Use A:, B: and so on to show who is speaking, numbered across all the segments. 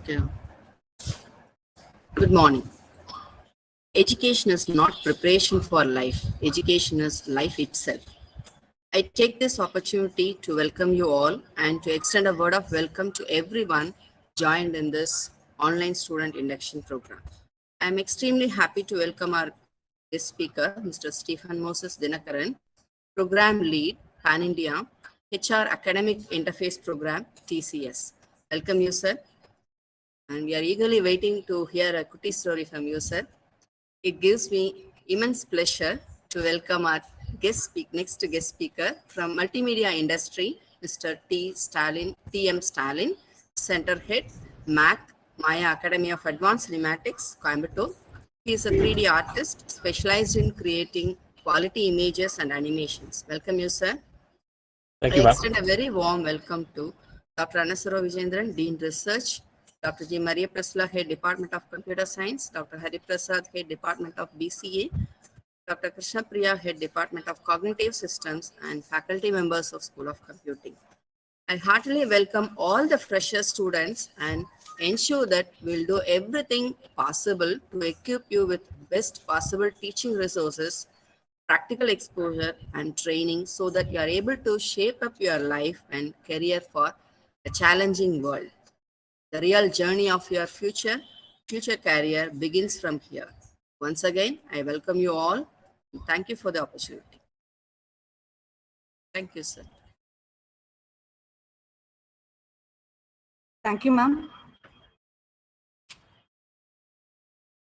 A: Okay. Good morning. Education is not preparation for life. Education is life itself. I take this opportunity to welcome you all and to extend a word of welcome to everyone joined in this online student induction program. I am extremely happy to welcome our guest speaker, Mr. Stephen Moses Dinakaran, Program Lead, Pan India, HR Academic Interface Program, TCS. Welcome you, sir. And we are eagerly waiting to hear a cutie story from you, sir. It gives me immense pleasure to welcome our next guest speaker from multimedia industry, Mr. T.M. Stalin, Center Head, Maya Academy of Advanced Cinematics, Coimbatore. He is a 3D artist specialized in creating quality images and animations. Welcome you, sir.
B: Thank
A: I
B: you, ma'am.
A: extend a very warm welcome to Dr. Anasaro Vijendran, Dean Research, Dr. G. Maria Prasla, Head Department of Computer Science, Dr. Hari Prasad, Head Department of BCA, Dr. Krishna Priya, Head Department of Cognitive Systems, and faculty members of School of Computing. I heartily welcome all the fresher students and ensure that we'll do everything possible to equip you with best possible teaching resources, practical exposure and training so that you are able to shape up your life and career for a challenging world. The real journey of your future career begins from here. Once again, I welcome you all. And thank you for the opportunity. Thank you, sir.
C: Thank you, ma'am.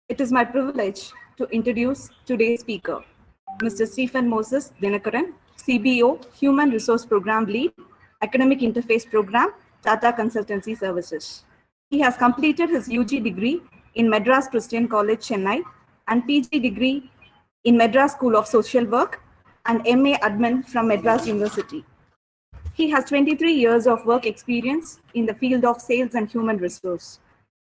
C: It is my privilege to introduce today's speaker, Mr. Stephen Moses Dinakaran, CBO, Human Resource Program Lead, Academic Interface Program, Tata Consultancy Services. He has completed his UG degree in Madras Christian College, Chennai, and PG degree in Madras School of Social Work and MA Admin from Madras University. He has 23 years of work experience in the field of sales and human resource.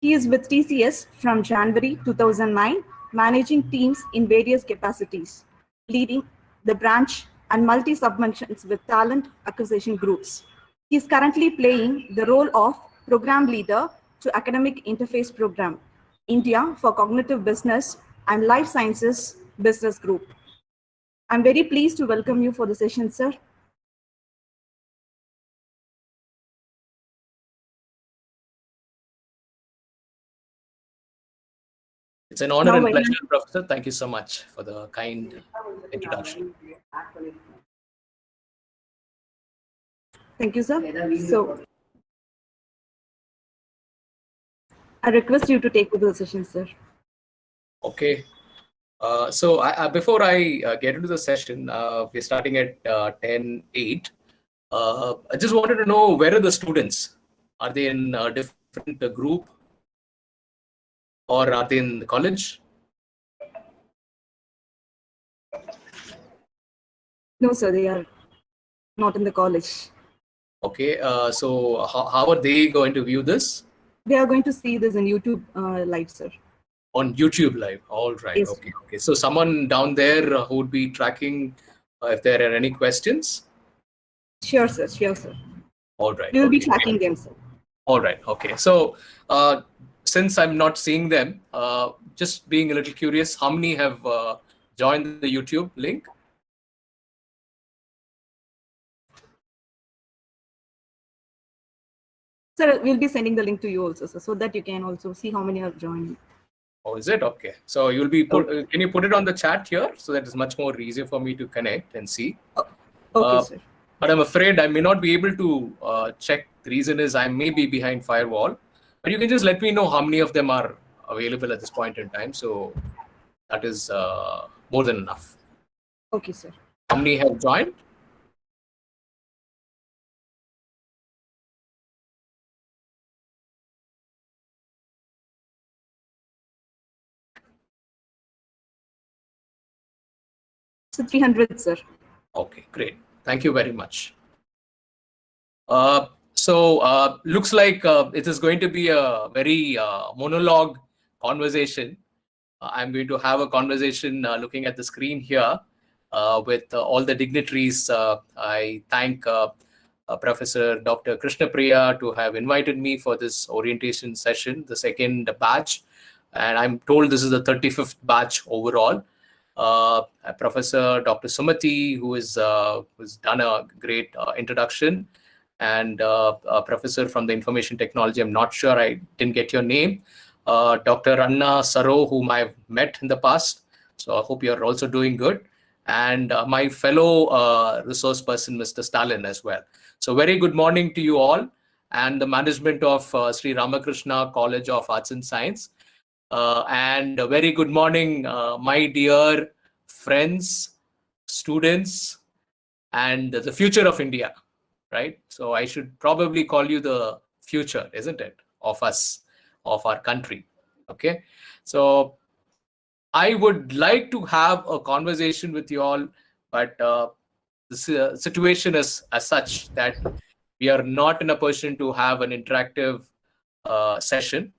C: He is with TCS from January 2009, managing teams in various capacities, leading the branch and multi-submissions with talent acquisition groups. He is currently playing the role of Program Leader to Academic Interface Program, India for Cognitive Business and Life Sciences Business Group. I'm very pleased to welcome you for the session, sir.
B: It's an honor and pleasure, Professor. Thank you so much for the kind introduction.
C: Thank you, sir. So, I request you to take over the session, sir.
B: Okay. Before I get into the session, we're starting at 10:08. I just wanted to know, where are the students? Are they in a different group? Or are they in the college?
C: No, sir, they are not in the college.
B: Okay, so how are they going to view this?
C: They are going to see this in YouTube live, sir.
B: On YouTube live. All right.
C: Yes.
B: Okay. So someone down there who would be tracking if there are any questions?
C: Sure, sir. Sure, sir.
B: All right.
C: We will be tracking them, sir.
B: All right. Okay. So since I'm not seeing them, just being a little curious, how many have joined the YouTube link?
C: Sir, we'll be sending the link to you also, sir, so that you can also see how many have joined.
B: Oh, is it? Okay. So you'll be can you put it on the chat here so that it's much more easier for me to connect and see?
C: Okay, sir.
B: But I'm afraid I may not be able to check. The reason is I may be behind firewall. But you can just let me know how many of them are available at this point in time. So that is more than enough.
C: Okay, sir.
B: How many have joined?
C: So 300, sir.
B: Okay, great. Thank you very much. Looks like it is going to be a very monologue conversation. I'm going to have a conversation looking at the screen here with all the dignitaries. I thank Professor Dr. Krishna Priya to have invited me for this orientation session, the second batch. And I'm told this is the 35th batch overall. Professor Dr. Sumati, who's done a great introduction, and a professor from the information technology. I'm not sure, I didn't get your name. Dr. Anna Saro, whom I've met in the past. So I hope you're also doing good. And my fellow resource person, Mr. Stalin, as well. So very good morning to you all and the management of Sri Ramakrishna College of Arts and Science. And a very good morning, my dear friends, students, and the future of India, right? So I should probably call you the future, isn't it, of us, of our country, okay? So I would like to have a conversation with you all, but the situation is as such that we are not in a position to have an interactive session.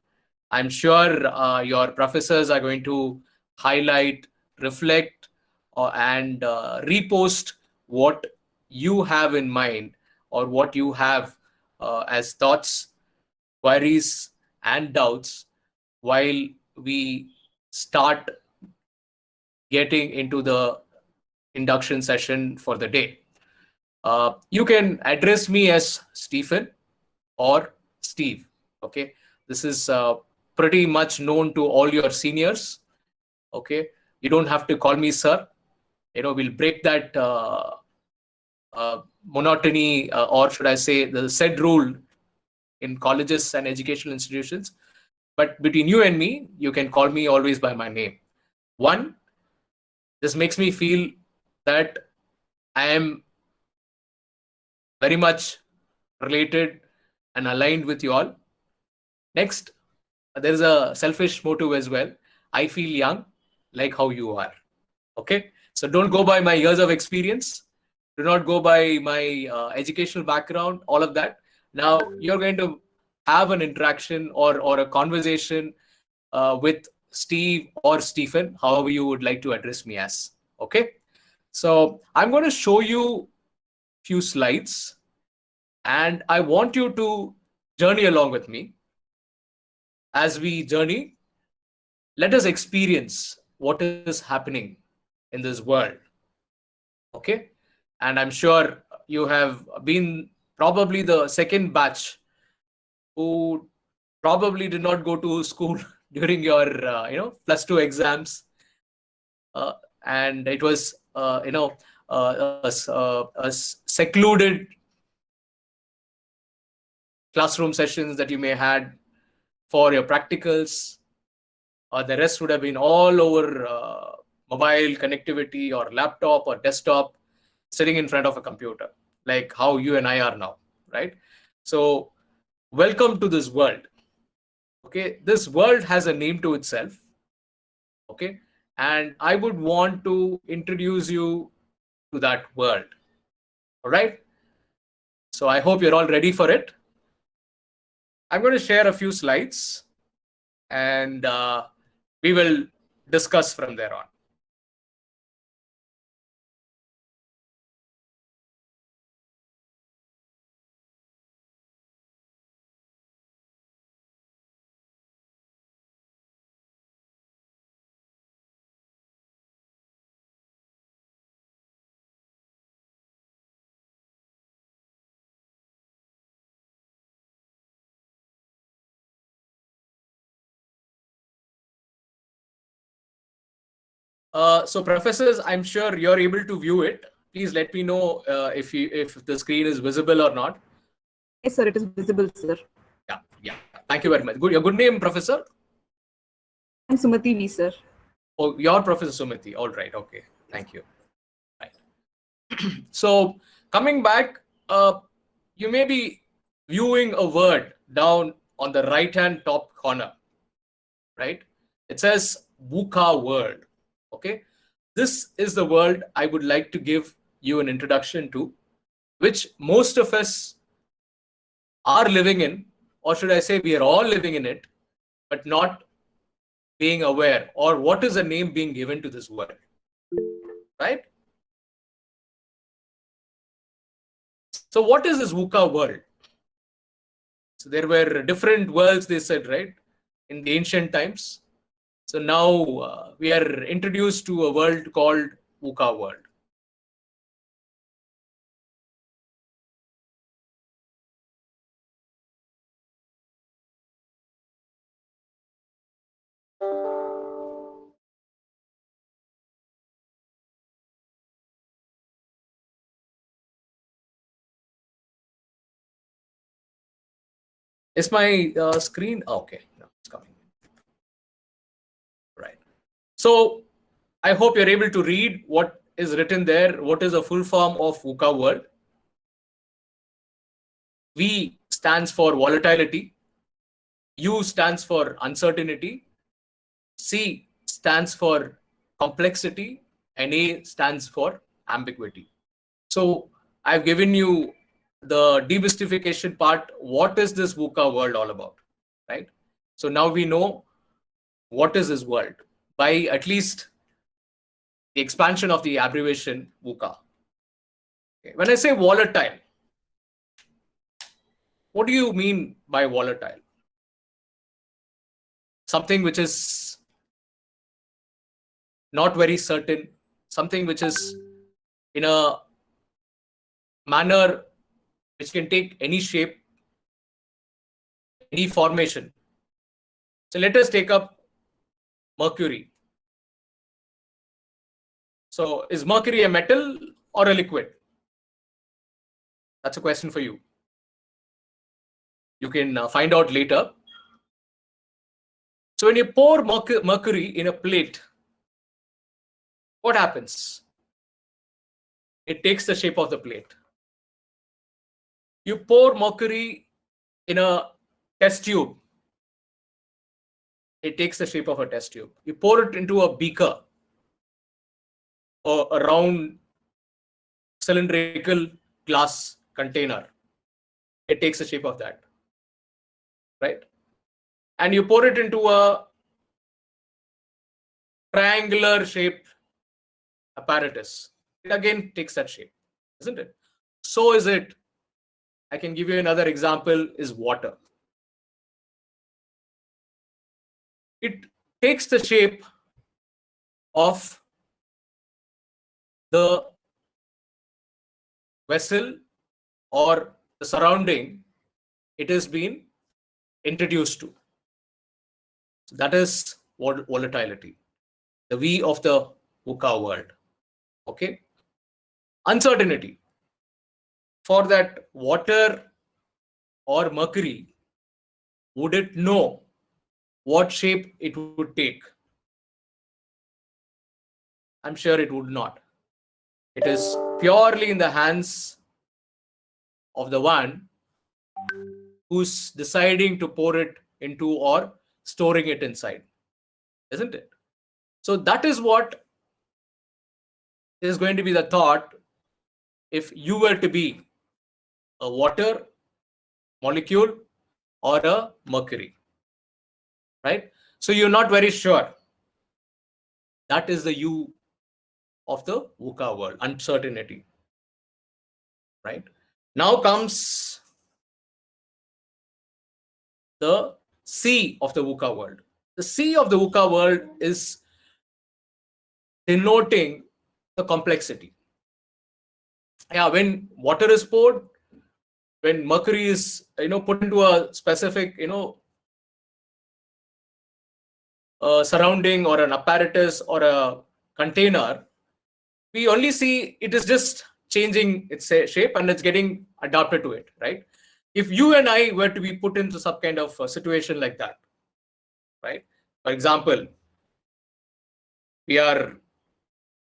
B: I'm sure your professors are going to highlight, reflect, and repost what you have in mind or what you have as thoughts, queries, and doubts while we start getting into the induction session for the day. You can address me as Stephen or Steve. Okay, this is pretty much known to all your seniors. Okay, you don't have to call me sir. We'll break that monotony, or should I say the said rule in colleges and educational institutions. But between you and me, you can call me always by my name. One, this makes me feel that I am very much related and aligned with you all. Next, there is a selfish motive as well. I feel young, like how you are. Okay, so don't go by my years of experience. Do not go by my educational background, all of that. Now you're going to have an interaction or a conversation with Steve or Stephen, however you would like to address me as. Okay, so I'm going to show you few slides, and I want you to journey along with me. As we journey, let us experience what is happening in this world. Okay, and I'm sure you have been probably the second batch who probably did not go to school during your +2 exams, and it was a secluded classroom sessions that you may had for your practicals, or the rest would have been all over mobile connectivity or laptop or desktop, sitting in front of a computer, like how you and I are now, right? So welcome to this world. Okay, this world has a name to itself. Okay, and I would want to introduce you to that world. All right, so I hope you're all ready for it. I'm going to share a few slides, and we will discuss from there on. So professors, I'm sure you're able to view it. Please let me know if the screen is visible or not.
C: Yes, sir, it is visible, sir.
B: Yeah. Thank you very much. Good. Your good name, professor?
C: I'm Sumati V, sir.
B: Oh, your Professor Sumati. All right. Okay. Thank you. Right. So coming back, you may be viewing a word down on the right-hand top corner, right? It says VUCA world. Okay. This is the world I would like to give you an introduction to, which most of us are living in, or should I say we are all living in it, but not being aware, or what is the name being given to this world, right? So what is this VUCA world? So there were different worlds, they said, right, in the ancient times. So now we are introduced to a world called VUCA world. Is my screen okay? No, it's coming. Right. So I hope you're able to read what is written there. What is a full form of VUCA world? V stands for volatility. U stands for uncertainty. C stands for complexity. And A stands for ambiguity. So I've given you the demystification part. What is this VUCA world all about? Right. So now we know what is this world by at least the expansion of the abbreviation VUCA. Okay. When I say volatile, what do you mean by volatile? Something which is not very certain, something which is in a manner which can take any shape, any formation. So let us take up Mercury. So is Mercury a metal or a liquid? That's a question for you. You can find out later. So when you pour mercury in a plate, what happens? It takes the shape of the plate. You pour mercury in a test tube. It takes the shape of a test tube. You pour it into a beaker or a round cylindrical glass container. It takes the shape of that. Right? And you pour it into a triangular shaped apparatus. It again takes that shape, isn't it? So is it. I can give you another example, is water. It takes the shape of the vessel or the surrounding it has been introduced to. So that is volatility, the V of the VUCA world. Okay. Uncertainty. For that water or mercury, would it know what shape it would take? I'm sure it would not. It is purely in the hands of the one who's deciding to pour it into or storing it inside, isn't it? So that is what is going to be the thought if you were to be a water molecule or a mercury, right? So you're not very sure. That is the U of the VUCA world, uncertainty, right? Now comes the C of the VUCA world. The C of the VUCA world is denoting the complexity. Yeah, when water is poured, when mercury is put into a specific surrounding or an apparatus or a container, we only see it is just changing its shape and it's getting adapted to it, right? If you and I were to be put into some kind of a situation like that, right? For example, we are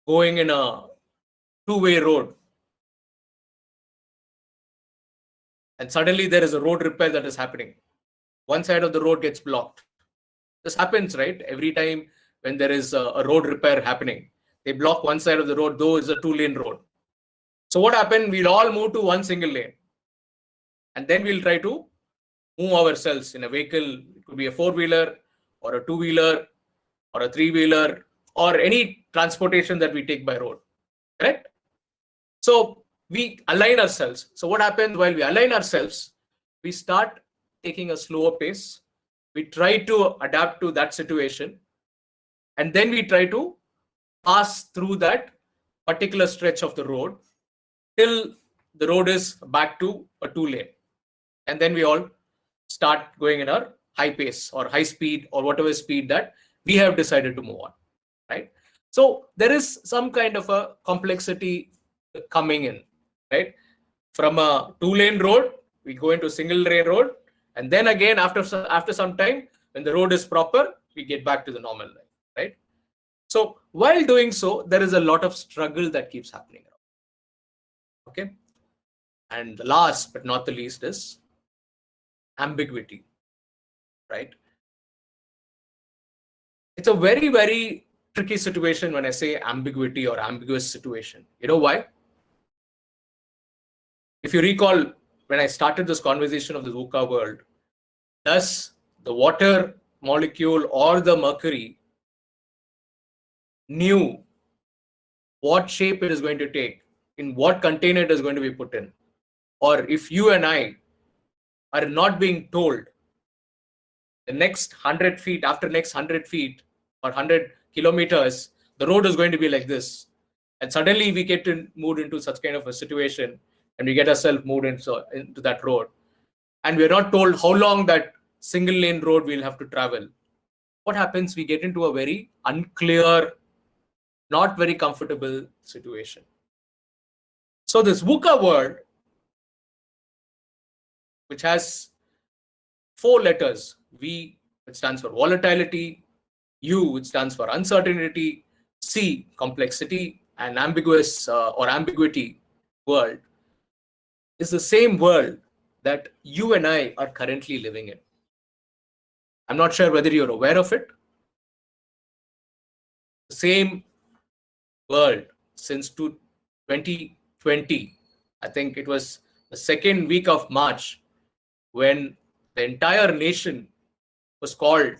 B: going in a two-way road and suddenly there is a road repair that is happening. One side of the road gets blocked. This happens, right? Every time when there is a road repair happening, they block one side of the road, though it's a two-lane road. So what happened? We'll all move to one single lane. And then we'll try to move ourselves in a vehicle. It could be a four-wheeler or a two-wheeler or a three-wheeler or any transportation that we take by road. Correct? So we align ourselves. So what happens while we align ourselves, we start taking a slower pace. We try to adapt to that situation, and then we try to pass through that particular stretch of the road till the road is back to a 2-lane. And then we all start going in our high pace or high speed or whatever speed that we have decided to move on, right? So there is some kind of a complexity coming in, right? From a 2-lane road, we go into a single-lane road, and then again after some time, when the road is proper, we get back to the normal line, right? So while doing so, there is a lot of struggle that keeps happening. Okay, and the last but not the least is ambiguity, right? It's a very, very tricky situation when I say ambiguity or ambiguous situation. You know why? If you recall, when I started this conversation of the VUCA world, does the water molecule or the mercury knew what shape it is going to take, in what container it is going to be put in? Or if you and I are not being told the next 100 feet, after next 100 feet or 100 kilometers, the road is going to be like this. And suddenly we get moved into such kind of a situation, and we get ourselves moved into that road. And we're not told how long that single lane road we'll have to travel. What happens? We get into a very unclear, not very comfortable situation. So this VUCA world, which has 4 letters, V, which stands for volatility, U, which stands for uncertainty, C, complexity, and ambiguous or ambiguity world, is the same world that you and I are currently living in. I'm not sure whether you're aware of it. The same world since 2020. I think it was the second week of March when the entire nation was called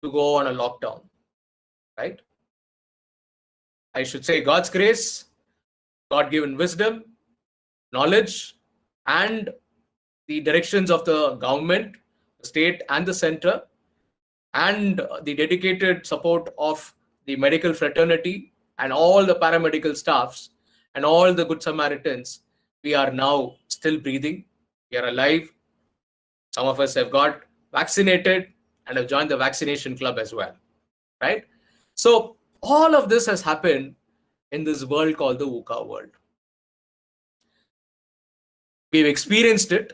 B: to go on a lockdown, right? I should say God's grace, God-given wisdom, knowledge, and the directions of the government, the state and the center, and the dedicated support of the medical fraternity and all the paramedical staffs and all the good Samaritans, we are now still breathing. We are alive. Some of us have got vaccinated and have joined the vaccination club as well, right? So all of this has happened in this world called the VUCA world. We've experienced it,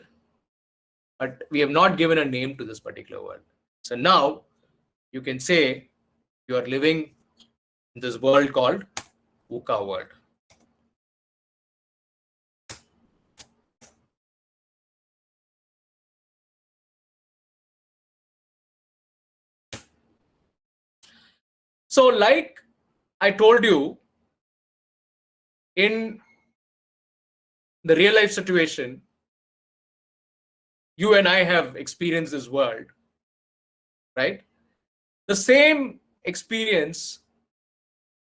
B: but we have not given a name to this particular world. So now you can say you are living in this world called VUCA world. So like I told you, in the real life situation, you and I have experienced this world, right? The same experience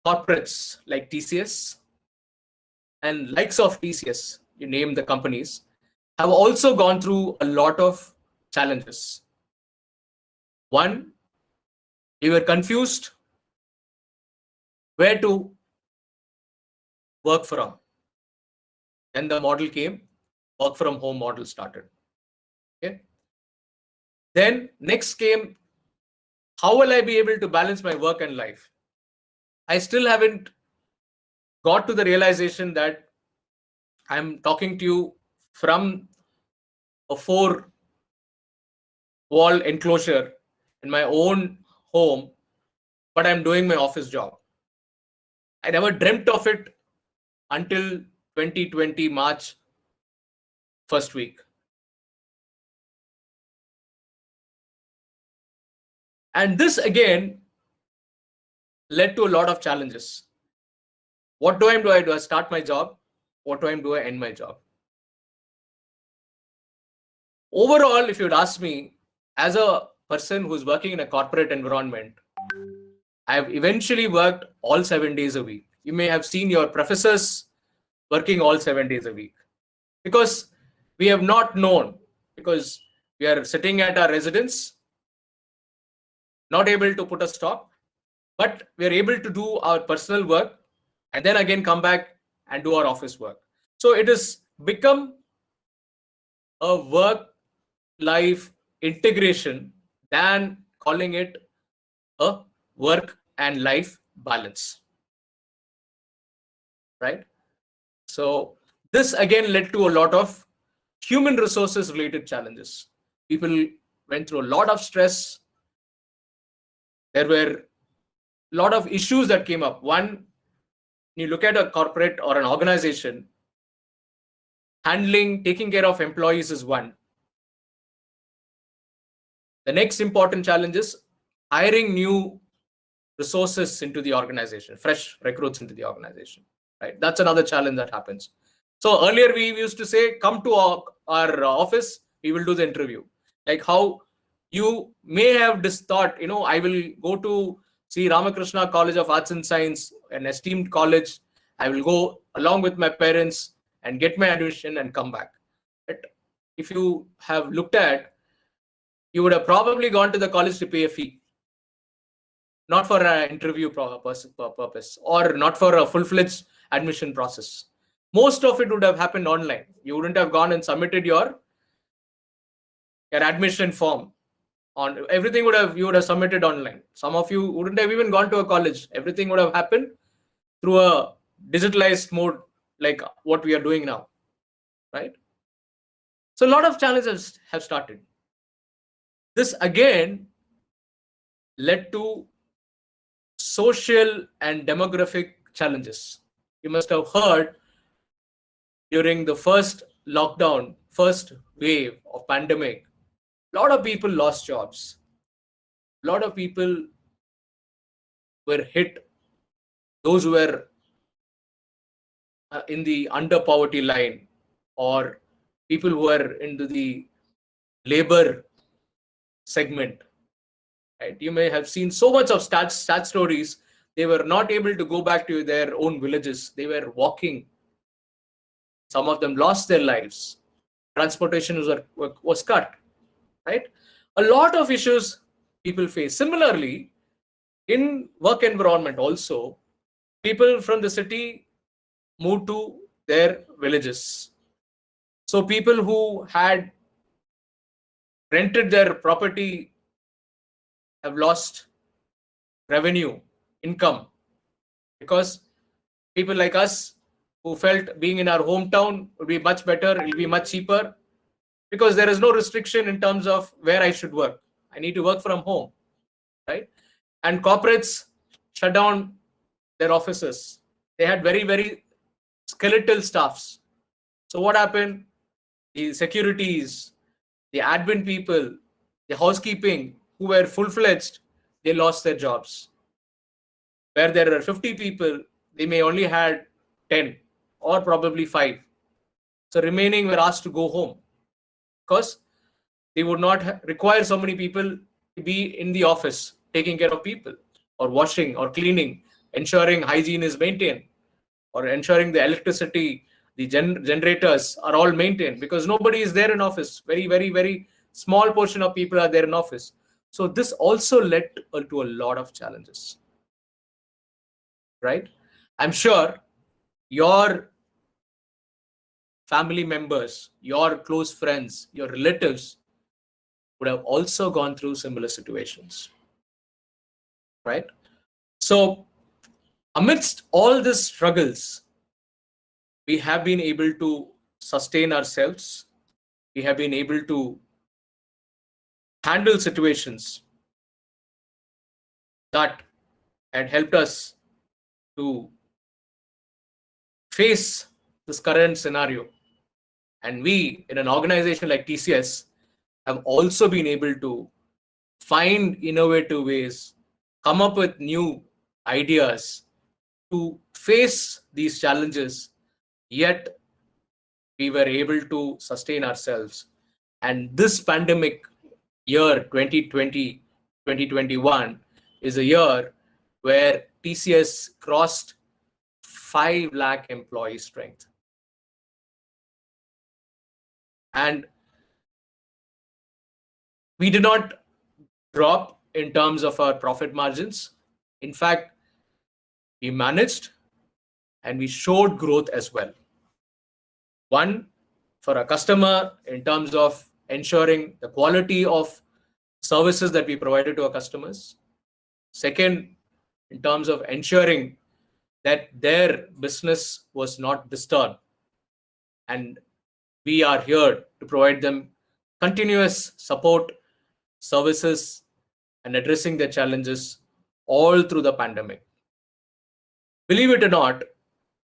B: corporates like TCS and likes of TCS, you name the companies, have also gone through a lot of challenges. One, we were confused where to work from. Then the model came, work from home model started. Okay. Then next came, how will I be able to balance my work and life? I still haven't got to the realization that I'm talking to you from a 4-wall enclosure in my own home, but I'm doing my office job. I never dreamt of it until 2020 March first week. And this again led to a lot of challenges. What do I do? Do I start my job? What do I end my job? Overall, if you'd ask me, as a person who's working in a corporate environment, I've eventually worked all 7 days a week. You may have seen your professors working all 7 days a week, because we have not known, because we are sitting at our residence, not able to put a stop, but we are able to do our personal work and then again come back and do our office work. So it has become a work-life integration than calling it a work and life balance, right? So this again led to a lot of human resources related challenges. People went through a lot of stress. There were a lot of issues that came up. One, you look at a corporate or an organization, taking care of employees is one. The next important challenge is hiring new resources into the organization, fresh recruits into the organization, right? That's another challenge that happens. So earlier we used to say, come to our office, we will do the interview. Like how you may have this thought, I will go to see Ramakrishna College of Arts and Science, an esteemed college. I will go along with my parents and get my admission and come back. But if you have looked at, you would have probably gone to the college to pay a fee, not for an interview purpose or not for a full-fledged admission process. Most of it would have happened online. You wouldn't have gone and submitted your admission form. You would have submitted online. Some of you wouldn't have even gone to a college. Everything would have happened through a digitalized mode, like what we are doing now, right? So a lot of challenges have started. This again led to social and demographic challenges. You must have heard during the first lockdown, first wave of pandemic, a lot of people lost jobs. A lot of people were hit. Those who were in the under poverty line, or people who were into the labor segment, right? You may have seen so much of sad stories. They were not able to go back to their own villages. They were walking. Some of them lost their lives. Transportation was cut, right? A lot of issues people face. Similarly, in work environment also, people from the city moved to their villages. So people who had rented their property have lost revenue, income, because people like us who felt being in our hometown would be much better, it will be much cheaper, because there is no restriction in terms of where I should work. I need to work from home, right? And corporates shut down their offices. They had very, very skeletal staffs. So what happened? The securities, the admin people, the housekeeping who were full-fledged, they lost their jobs. Where there are 50 people, they may only had 10 or probably 5. So remaining were asked to go home, because they would not require so many people to be in the office taking care of people, or washing or cleaning, ensuring hygiene is maintained, or ensuring the electricity, the generators are all maintained, because nobody is there in office. Very, very, very small portion of people are there in office. So this also led to a lot of challenges, right? I'm sure your family members, your close friends, your relatives would have also gone through similar situations, right? So amidst all these struggles, we have been able to sustain ourselves. We have been able to handle situations that had helped us to face this current scenario. And we, in an organization like TCS, have also been able to find innovative ways, come up with new ideas to face these challenges, yet we were able to sustain ourselves. And this pandemic year 2020, 2021 is a year where TCS crossed 5 lakh employee strength. And we did not drop in terms of our profit margins. In fact, we managed and we showed growth as well. One, for a customer in terms of ensuring the quality of services that we provided to our customers. Second, in terms of ensuring that their business was not disturbed. And we are here to provide them continuous support, services, and addressing their challenges all through the pandemic. Believe it or not,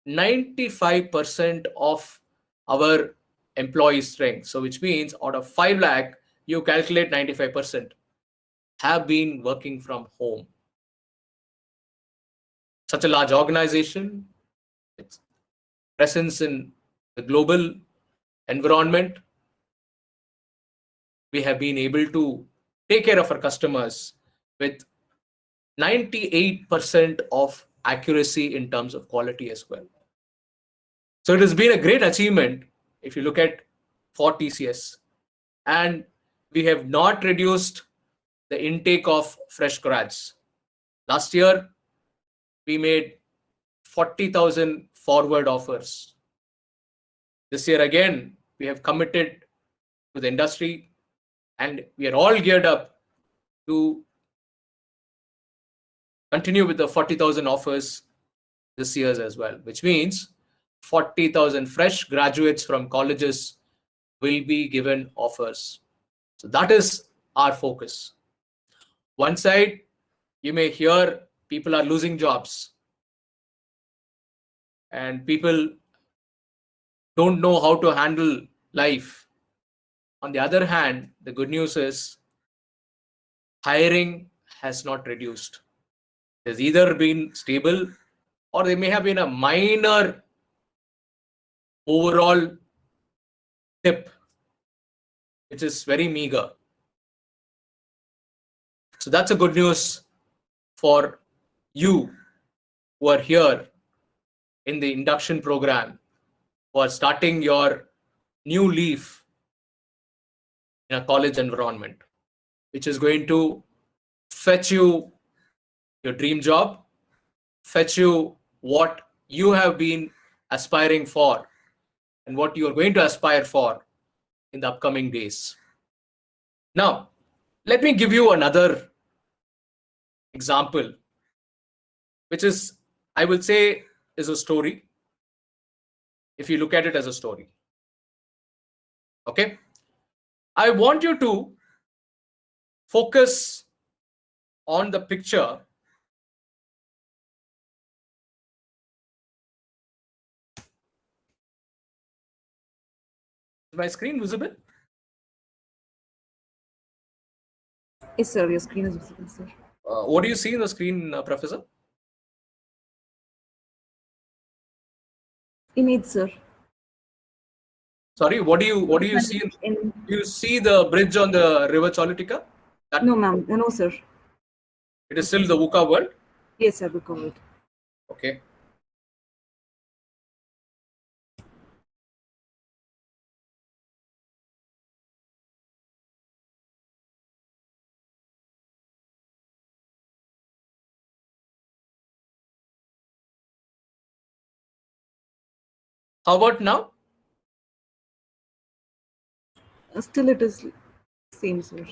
B: 95% of our employee strength, so which means out of 5 lakh, you calculate 95%, have been working from home. Such a large organization, its presence in the global environment, we have been able to take care of our customers with 98% of accuracy in terms of quality as well. So it has been a great achievement if you look at for TCS. And we have not reduced the intake of fresh grads. Last year, we made 40,000 forward offers. This year again, we have committed to the industry, and we are all geared up to continue with the 40,000 offers this year as well, which means 40,000 fresh graduates from colleges will be given offers. So that is our focus. One side, you may hear people are losing jobs and people don't know how to handle life. On the other hand, the good news is hiring has not reduced. It has either been stable or there may have been a minor overall dip, which is very meager. So that's a good news for you who are here in the induction program, who are starting your new leaf in a college environment, which is going to fetch you your dream job, fetch you what you have been aspiring for and what you are going to aspire for in the upcoming days. Now, let me give you another example, which is, I will say, is a story, if you look at it as a story. Okay? I want you to focus on the picture is my screen visible?
C: Yes, sir. Your screen is visible, sir.
B: What do you see in the screen, Professor?
C: Image, sir.
B: Sorry, what do you see?
C: In...
B: You see the bridge on the River Choluteca?
C: No, ma'am. No, sir.
B: It is still the VUCA world?
C: Yes, sir. We covered.
B: Okay. How about now?
C: Still, it is same, sir.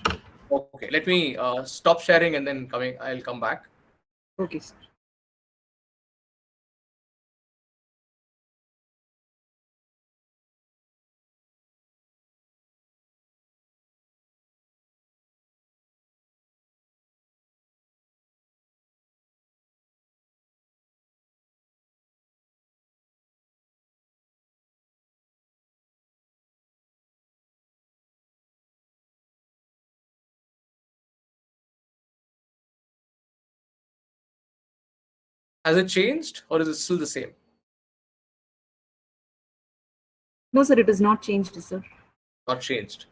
B: Okay, let me stop sharing and then I'll come back.
C: Okay, sir.
B: Has it changed or is it still the same?
C: No, sir. It is not changed, sir.
B: Not changed.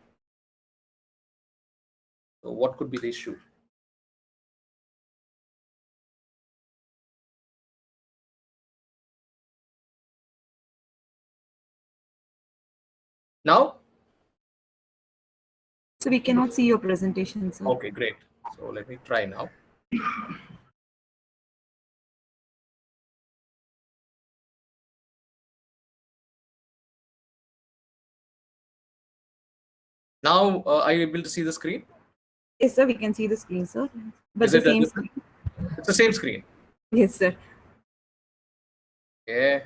B: So what could be the issue? Now,
C: So we cannot see your presentation, sir.
B: Okay, great. So let me try now. Now, are you able to see the screen?
C: Yes, sir, we can see the screen, sir. But
B: Is
C: the
B: it
C: same
B: different?
C: screen.
B: It's the same screen.
C: Yes, sir.
B: Okay.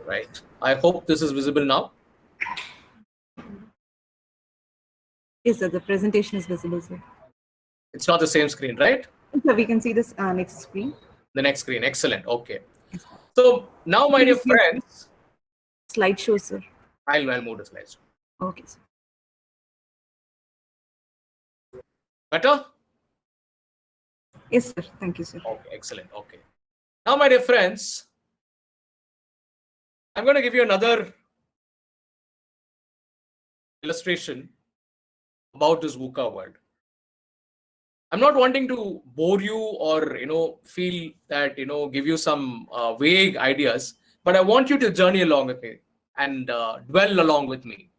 B: Right. I hope this is visible now.
C: Yes, sir, the presentation is visible, sir.
B: It's not the same screen, right?
C: Yes, sir, we can see this next screen.
B: The next screen. Excellent. Okay. So now, my dear
C: Please use
B: friends,
C: slideshow, sir.
B: I'll move the slides.
C: Okay, sir.
B: Better?
C: Yes, sir. Thank you, sir.
B: Okay, excellent. Okay. Now, my dear friends, I'm going to give you another illustration about this VUCA world. I'm not wanting to bore you or feel that give you some vague ideas, but I want you to journey along with me and dwell along with me,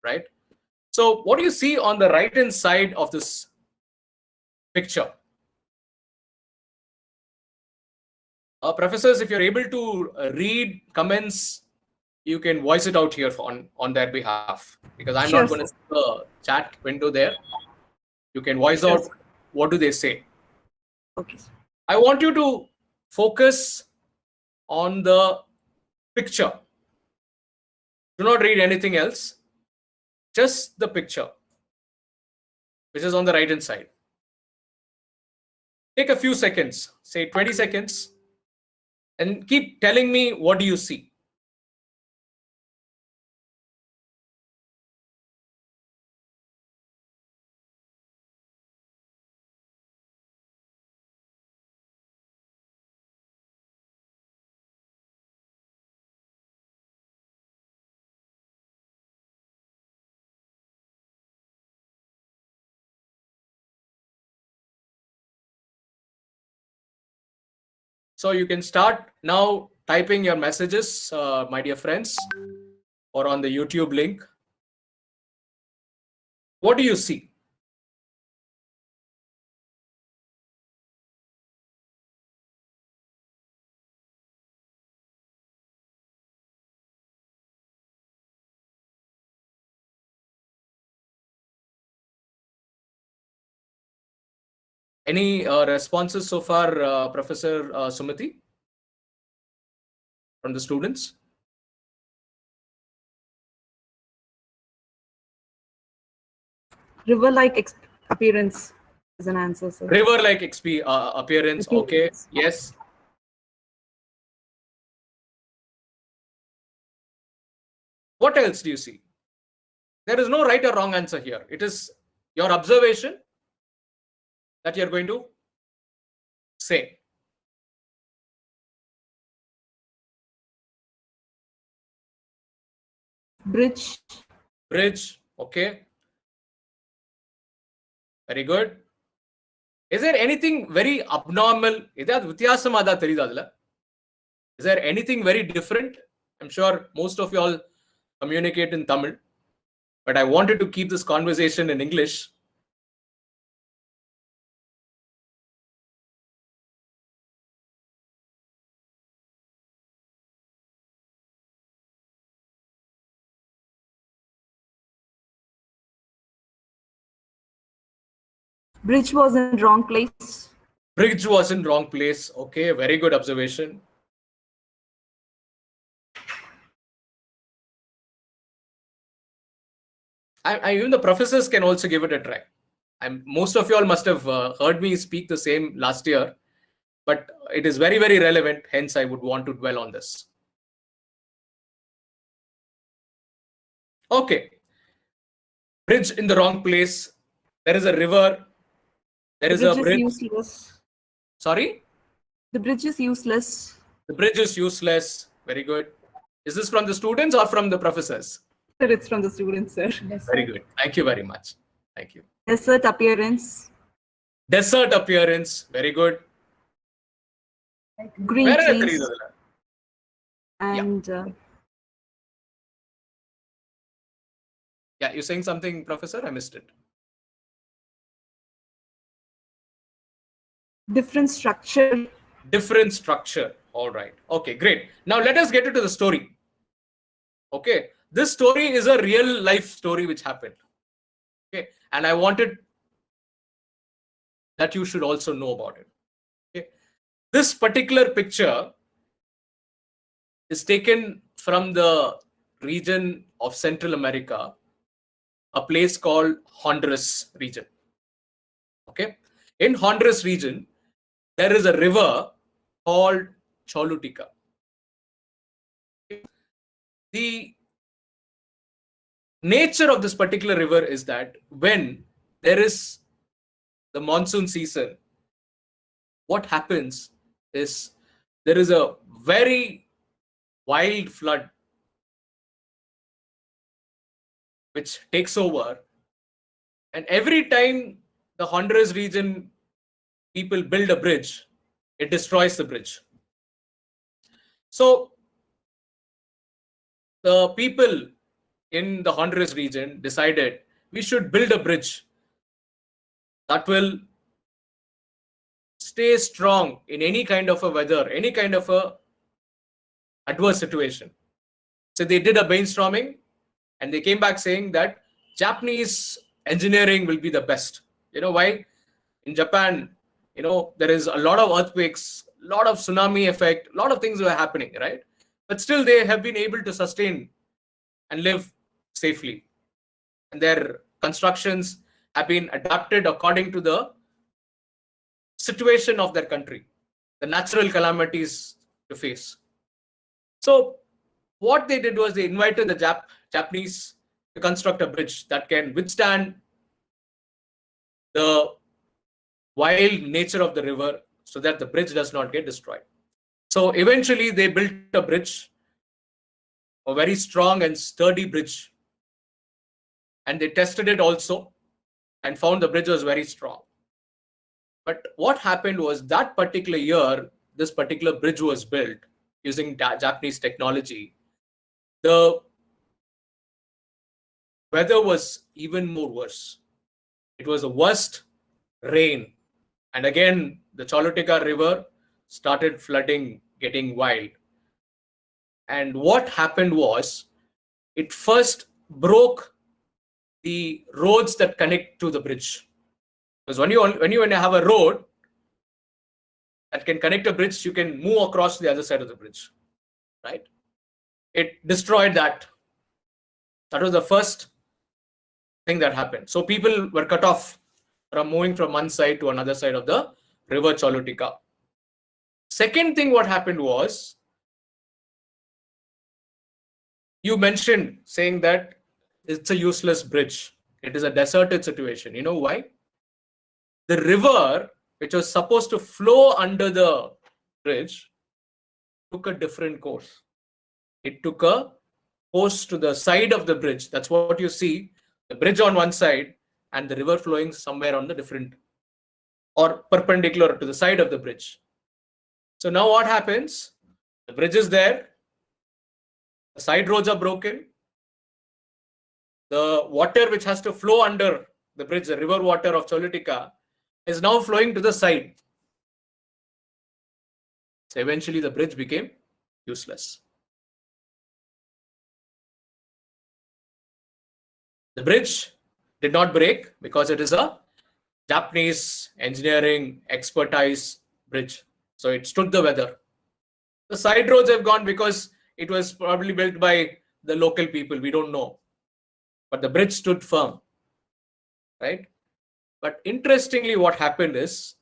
B: right? So, what do you see on the right hand side of this picture? Professors, if you're able to read comments, you can voice it out here on their behalf, because I'm
C: Sure,
B: not going to
C: sir.
B: see the chat window there. You can voice
C: Sure,
B: out
C: sir.
B: what do they say.
C: Okay, sir.
B: I want you to focus on the picture. Do not read anything else, just the picture, which is on the right hand side. Take a few seconds, say 20 seconds, and keep telling me what do you see. So you can start now typing your messages, my dear friends, or on the YouTube link. What do you see? Any responses so far, Professor Sumati, from the students?
C: River-like appearance is an answer, sir.
B: River-like appearance. Okay.
C: Appearance.
B: Yes. What else do you see? There is no right or wrong answer here. It is your observation that you're going to say.
C: Bridge.
B: Bridge. Okay. Very good. Is there anything very abnormal? Is there anything very different? I'm sure most of you all communicate in Tamil, but I wanted to keep this conversation in English.
C: Bridge was in wrong place.
B: Bridge was in wrong place. Okay, very good observation. Even the professors can also give it a try. Most of you all must have heard me speak the same last year, but it is very, very relevant. Hence, I would want to dwell on this. Okay. Bridge in the wrong place. There is a river. There is a bridge.
C: Useless.
B: Sorry?
C: The bridge is useless.
B: The bridge is useless. Very good. Is this from the students or from the professors?
C: Sir, it's from the students, sir.
B: Very good. Thank you very much. Thank you.
C: Desert appearance,
B: Desert appearance. Very good.
C: green
B: Where are the
C: trees,
B: trees?
C: and
B: Yeah, you're saying something, Professor? I missed it.
C: different structure.
B: Different structure. All right. Okay, great. Now let us get into the story. Okay, this story is a real life story which happened. Okay, and I wanted that you should also know about it. Okay, this particular picture is taken from the region of Central America, a place called Honduras region. Okay, in Honduras region, there is a river called Choluteca. The nature of this particular river is that when there is the monsoon season, what happens is there is a very wild flood which takes over, and every time the Honduras region people build a bridge, it destroys the bridge. So the people in the Honduras region decided we should build a bridge that will stay strong in any kind of a weather, any kind of a adverse situation. So they did a brainstorming and they came back saying that Japanese engineering will be the best. You know why? In Japan, there is a lot of earthquakes, a lot of tsunami effect, a lot of things were happening, right? But still they have been able to sustain and live safely. And their constructions have been adapted according to the situation of their country, the natural calamities to face. So what they did was they invited the Japanese to construct a bridge that can withstand the wild nature of the river so that the bridge does not get destroyed. So eventually they built a bridge, a very strong and sturdy bridge, and they tested it also and found the bridge was very strong. But what happened was that particular year, this particular bridge was built using Japanese technology. The weather was even more worse. It was the worst rain. And again, the Choluteca River started flooding, getting wild. And what happened was, it first broke the roads that connect to the bridge. Because when you have a road that can connect a bridge, you can move across to the other side of the bridge, right? It destroyed that. That was the first thing that happened. So people were cut off from moving from one side to another side of the river Choluteca. Second thing what happened was, you mentioned saying that it's a useless bridge. It is a deserted situation. You know why? The river, which was supposed to flow under the bridge, took a different course. It took a course to the side of the bridge. That's what you see, the bridge on one side and the river flowing somewhere on the different or perpendicular to the side of the bridge. So now what happens? The bridge is there. The side roads are broken. The water which has to flow under the bridge, the river water of Choluteca, is now flowing to the side. So eventually the bridge became useless. The bridge did not break because it is a Japanese engineering expertise bridge. So it stood the weather. The side roads have gone because it was probably built by the local people. We don't know. But the bridge stood firm, right? But interestingly, what happened is,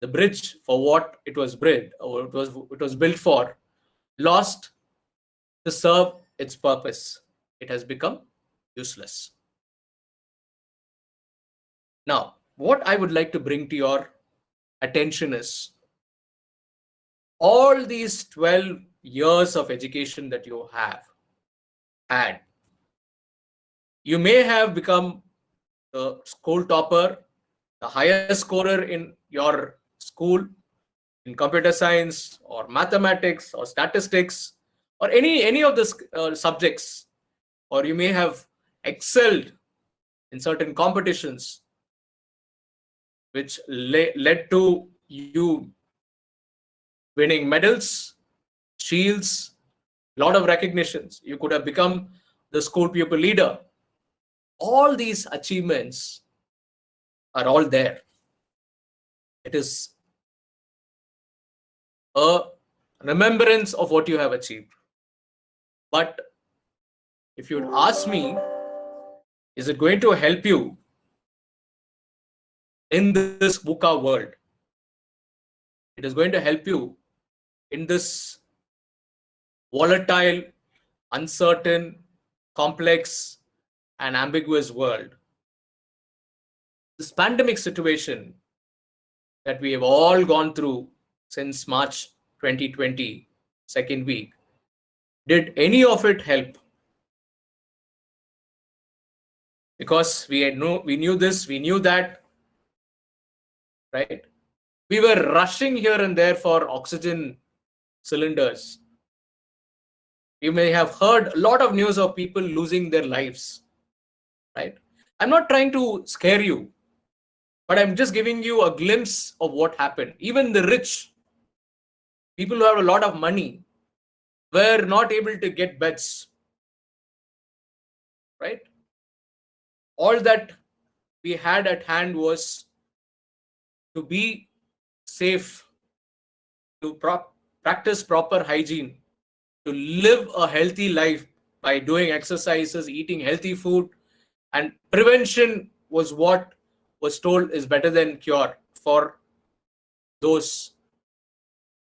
B: the bridge, for what it was built or it was built for, lost to serve its purpose. It has become useless. Now, what I would like to bring to your attention is, all these 12 years of education that you have had, you may have become the school topper, the highest scorer in your school, in computer science or mathematics or statistics or any of the subjects, or you may have excelled in certain competitions which led to you winning medals, shields, lot of recognitions. You could have become the school pupil leader. All these achievements are all there. It is a remembrance of what you have achieved. But if you'd ask me, is it going to help you in this VUCA world? It is going to help you in this volatile, uncertain, complex, and ambiguous world. This pandemic situation that we have all gone through since March 2020, second week, did any of it help? Because we knew this, we knew that, right? We were rushing here and there for oxygen cylinders. You may have heard a lot of news of people losing their lives, right? I'm not trying to scare you, but I'm just giving you a glimpse of what happened. Even the rich, people who have a lot of money, were not able to get beds, right? All that we had at hand was to be safe, to practice proper hygiene, to live a healthy life by doing exercises, eating healthy food, and prevention was what was told is better than cure for those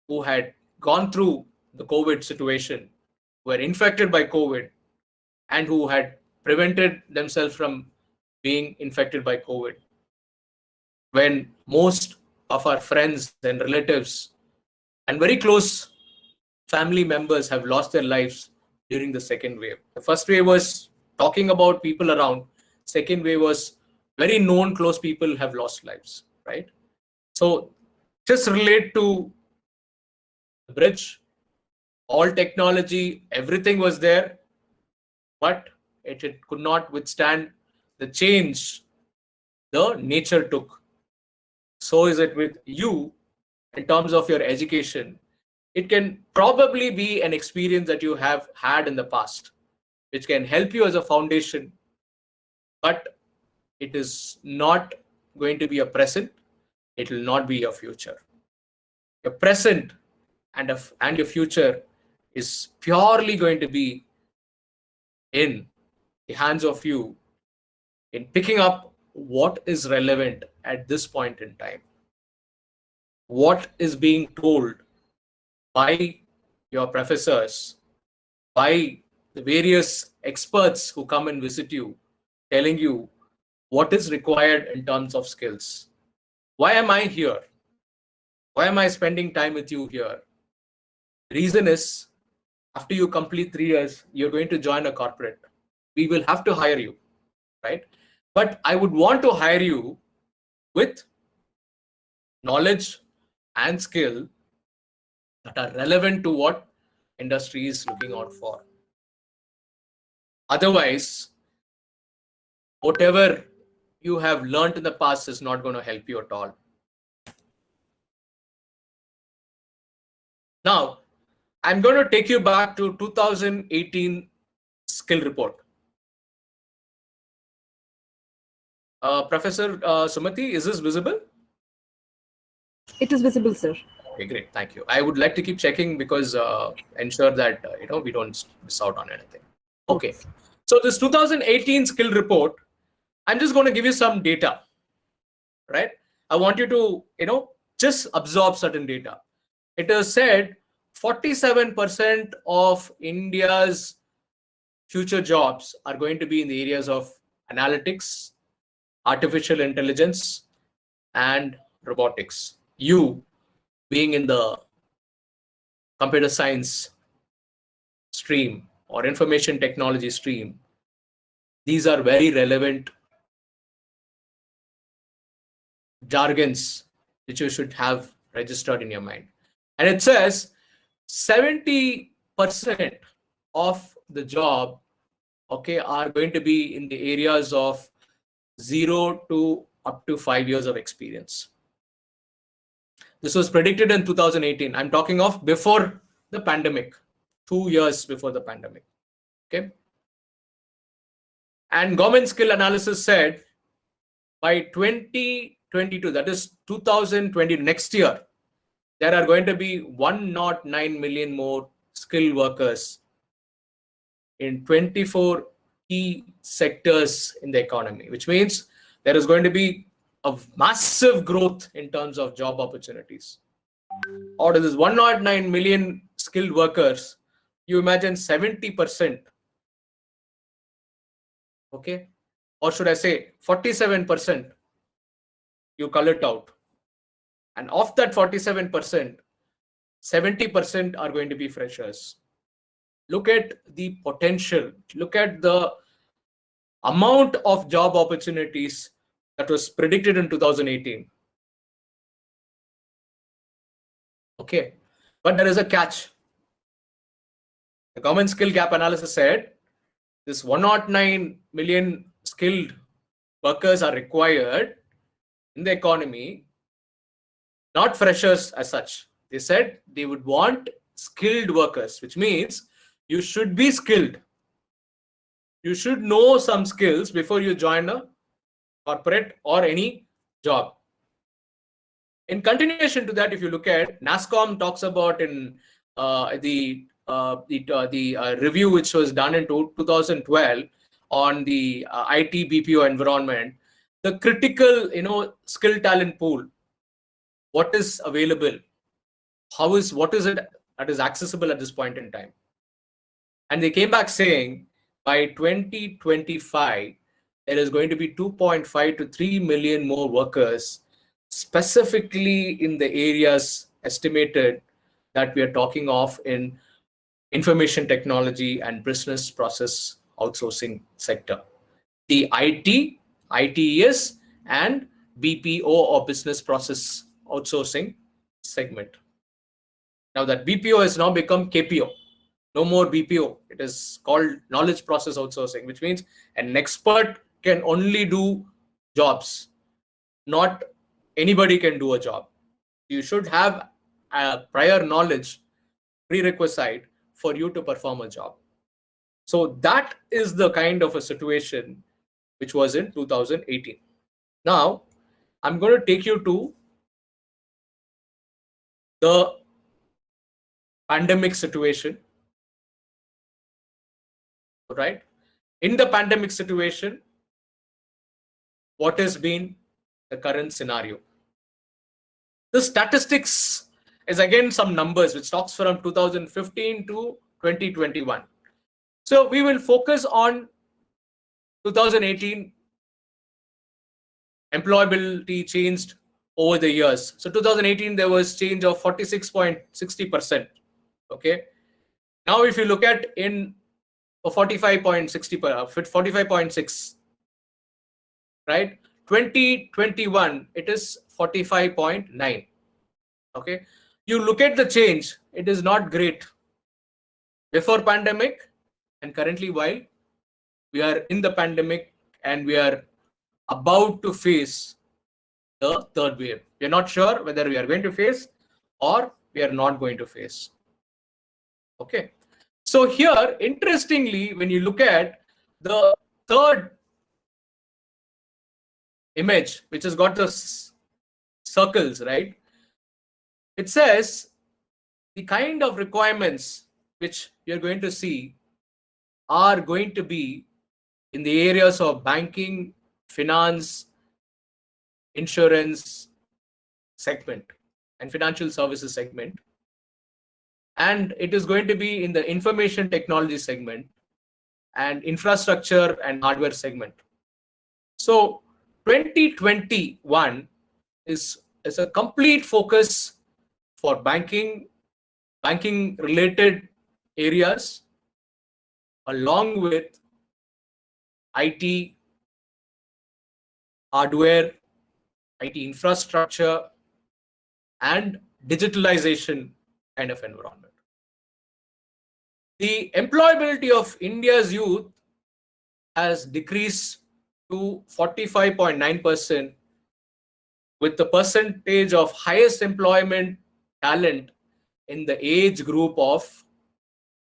B: who had gone through the COVID situation, were infected by COVID, and who had prevented themselves from being infected by COVID. When most of our friends and relatives and very close family members have lost their lives during the second wave. The first wave was talking about people around. Second wave was very known close people have lost lives, right? So just relate to the bridge, all technology, everything was there, but it could not withstand the change the nature took. So is it with you in terms of your education. It can probably be an experience that you have had in the past, which can help you as a foundation, but it is not going to be a present. It will not be your future. Your present and your future is purely going to be in the hands of you in picking up what is relevant at this point in time, what is being told by your professors, by the various experts who come and visit you, telling you what is required in terms of skills. Why am I here? Why am I spending time with you here? The reason is, after you complete 3 years, you're going to join a corporate. We will have to hire you, right? But I would want to hire you with knowledge and skill that are relevant to what industry is looking out for. Otherwise, whatever you have learned in the past is not going to help you at all. Now, I'm going to take you back to 2018 skill report. Professor Sumati, is this visible?
C: It is visible, sir.
B: Okay, great. Thank you. I would like to keep checking because ensure that we don't miss out on anything. Okay. So this 2018 skill report, I'm just going to give you some data, right? I want you to just absorb certain data. It is said 47% of India's future jobs are going to be in the areas of analytics, artificial intelligence, and robotics. You being in the computer science stream or information technology stream, these are very relevant jargons which you should have registered in your mind. And it says 70% of the job, okay, are going to be in the areas of 0 to up to 5 years of experience. This was predicted in 2018. I'm talking of before the pandemic, 2 years before the pandemic. Okay. And government skill analysis said by 2022, that is 2020, next year, there are going to be 109 million more skilled workers in 24 key sectors in the economy, which means there is going to be a massive growth in terms of job opportunities. Out of this 109 million skilled workers, you imagine 70%, okay, or should I say 47%, you cull it out. And of that 47%, 70% are going to be freshers. Look at the potential, look at the amount of job opportunities that was predicted in 2018. Okay, but there is a catch. The government skill gap analysis said this 109 million skilled workers are required in the economy, not freshers as such. They said they would want skilled workers, which means you should be skilled. You should know some skills before you join a corporate or any job. In continuation to that, if you look at NASSCOM talks about in the review which was done in 2012 on the IT BPO environment, the critical skill talent pool, what is available, what is it that is accessible at this point in time. And they came back saying by 2025 there is going to be 2.5 to 3 million more workers, specifically in the areas estimated that we are talking of in information technology and business process outsourcing sector, the ITES and BPO or business process outsourcing segment. Now that BPO has now become KPO, no more BPO. It is called knowledge process outsourcing, which means an expert can only do jobs. Not anybody can do a job. You should have a prior knowledge prerequisite for you to perform a job. So that is the kind of a situation which was in 2018. Now, I'm going to take you to the pandemic situation. Right? In the pandemic situation, what has been the current scenario? The statistics is again some numbers which talks from 2015 to 2021. So we will focus on 2018. Employability changed over the years. So 2018 there was change of 46.60%. Okay. Now if you look at in 45.6, right? 2021 it is 45.9. Okay, you look at the change, it is not great before pandemic and currently while we are in the pandemic and we are about to face the third wave. We are not sure whether we are going to face or we are not going to face. Okay. So here, interestingly, when you look at the third image, which has got the circles, right? It says the kind of requirements which you're going to see are going to be in the areas of banking, finance, insurance segment, and financial services segment. And it is going to be in the information technology segment and infrastructure and hardware segment. So 2021 is a complete focus for banking related areas along with IT, hardware, IT infrastructure, and digitalization kind of environment. The employability of India's youth has decreased to 45.9%, with the percentage of highest employment talent in the age group of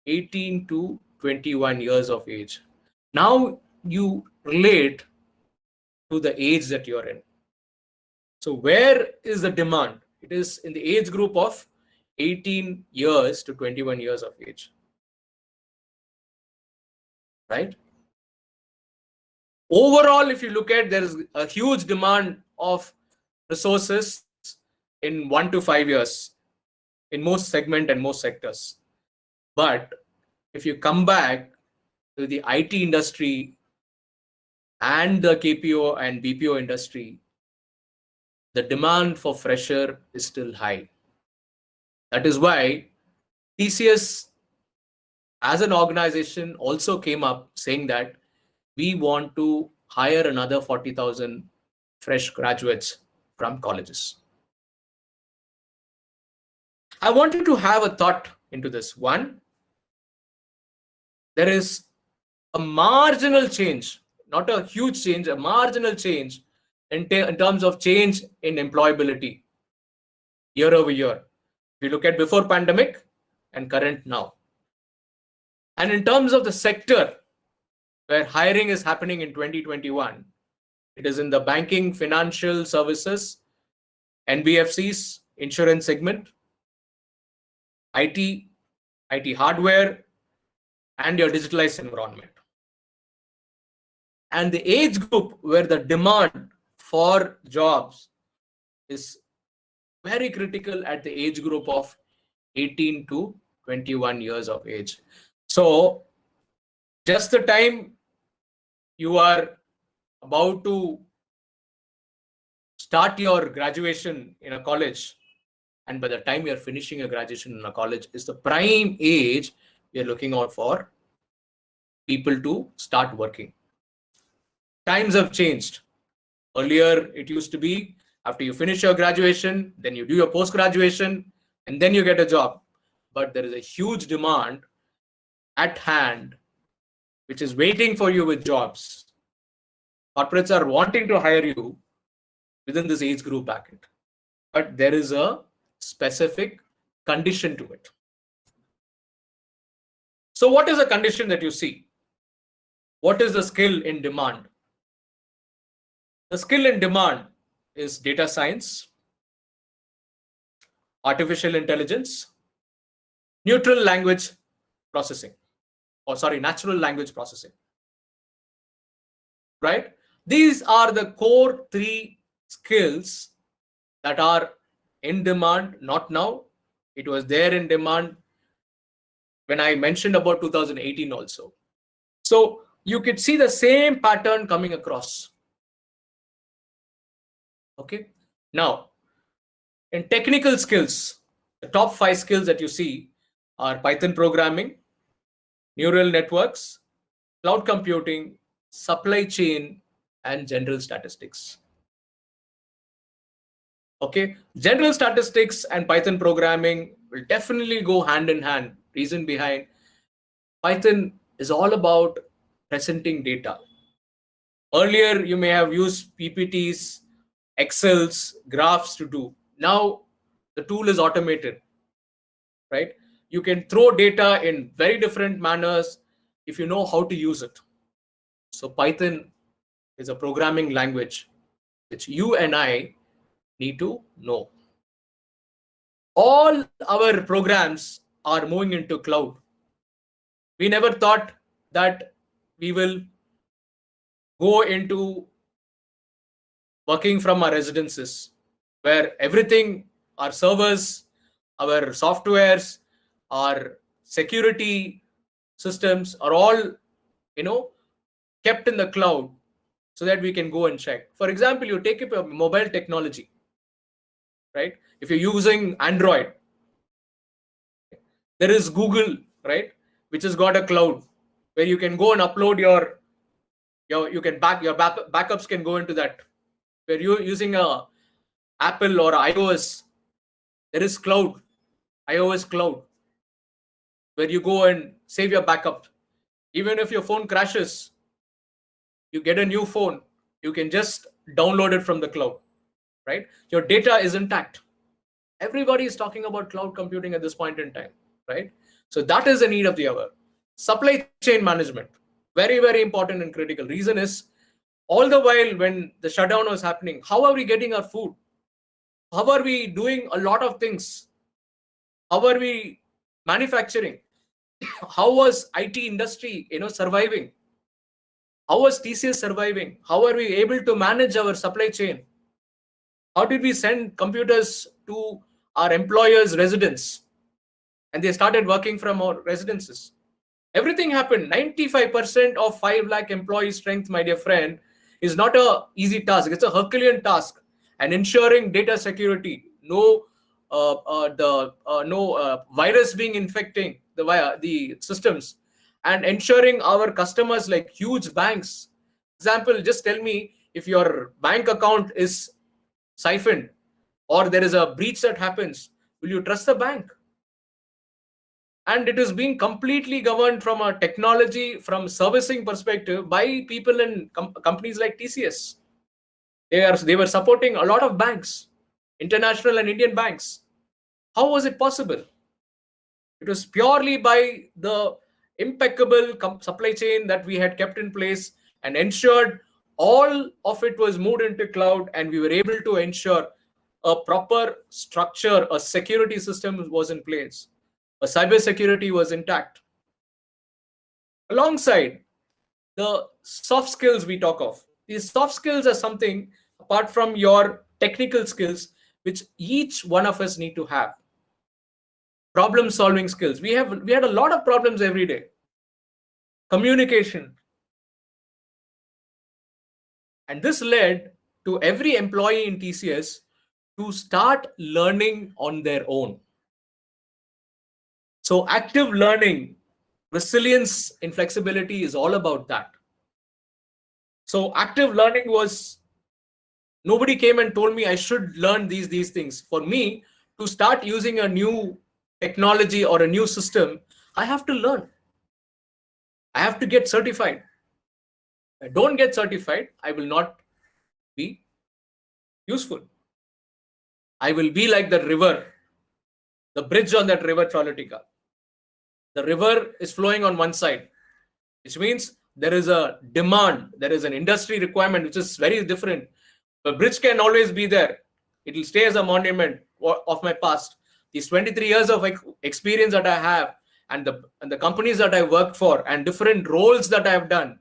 B: 18 to 21 years of age. Now you relate to the age that you're in. So where is the demand? It is in the age group of 18 years to 21 years of age. Right? Overall, if you look at, there is a huge demand of resources in 1 to 5 years in most segment and most sectors. But if you come back to the IT industry and the KPO and BPO industry, the demand for fresher is still high. That is why TCS as an organization also came up saying that we want to hire another 40,000 fresh graduates from colleges. I wanted to have a thought into this. One, there is a marginal change, not a huge change, a marginal change in terms of change in employability year over year. If you look at before pandemic and current now. And in terms of the sector where hiring is happening in 2021, it is in the banking, financial services, NBFCs, insurance segment, IT hardware, and your digitalized environment. And the age group where the demand for jobs is very critical at the age group of 18 to 21 years of age. So just the time you are about to start your graduation in a college, and by the time you're finishing your graduation in a college, is the prime age you're looking out for people to start working. Times have changed. Earlier, it used to be after you finish your graduation, then you do your post-graduation, and then you get a job. But there is a huge demand at hand, which is waiting for you with jobs. Corporates are wanting to hire you within this age group bracket. But there is a specific condition to it. So what is the condition that you see? What is the skill in demand? The skill in demand is data science, artificial intelligence, natural language processing. Right? These are the core 3 skills that are in demand, not now. It was there in demand when I mentioned about 2018 also. So you could see the same pattern coming across. Okay. Now, in technical skills, the top 5 skills that you see are Python programming, neural networks, cloud computing, supply chain, and general statistics. Okay, general statistics and Python programming will definitely go hand in hand. Reason behind, Python is all about presenting data. Earlier, you may have used PPTs, Excels, graphs to do. Now, the tool is automated, right? You can throw data in very different manners if you know how to use it. So Python is a programming language which you and I need to know. All our programs are moving into cloud. We never thought that we will go into working from our residences, where everything, our servers, our softwares, our security systems are all, kept in the cloud so that we can go and check. For example, you take up a mobile technology, right? If you're using Android, there is Google, right, which has got a cloud. where you can go and upload your backups can go into that. Where you're using a Apple or iOS, there is cloud, iOS cloud, where you go and save your backup. Even if your phone crashes, you get a new phone, you can just download it from the cloud, right? Your data is intact. Everybody is talking about cloud computing at this point in time, right? So that is the need of the hour. Supply chain management, very, very important and critical. Reason is, all the while when the shutdown was happening, how are we getting our food? How are we doing a lot of things? How are we manufacturing? How was IT industry, surviving? How was TCS surviving? How are we able to manage our supply chain? How did we send computers to our employers' residence? And they started working from our residences. Everything happened. 95% of 5 lakh employee strength, my dear friend, is not a easy task. It's a Herculean task. And ensuring data security, no virus being infecting the systems, and ensuring our customers, like huge banks. Example, just tell me, if your bank account is siphoned or there is a breach that happens, will you trust the bank? And it is being completely governed from a technology, from servicing perspective, by people in companies like TCS. They were supporting a lot of banks, international and Indian banks. How was it possible? It was purely by the impeccable supply chain that we had kept in place and ensured all of it was moved into cloud, and we were able to ensure a proper structure, a security system was in place, a cyber security was intact. Alongside the soft skills we talk of, these soft skills are something apart from your technical skills, which each one of us need to have. Problem solving skills. We had a lot of problems every day. Communication. And this led to every employee in TCS to start learning on their own. So active learning, resilience, inflexibility is all about that. So active learning was, nobody came and told me I should learn these things. For me to start using a new technology or a new system, I have to learn. I have to get certified. If I don't get certified, I will not be useful. I will be like the river, the bridge on that river Cholatika. The river is flowing on one side, which means there is a demand, there is an industry requirement, which is very different. The bridge can always be there. It will stay as a monument of my past. These 23 years of experience that I have, and the companies that I worked for, and different roles that I have done,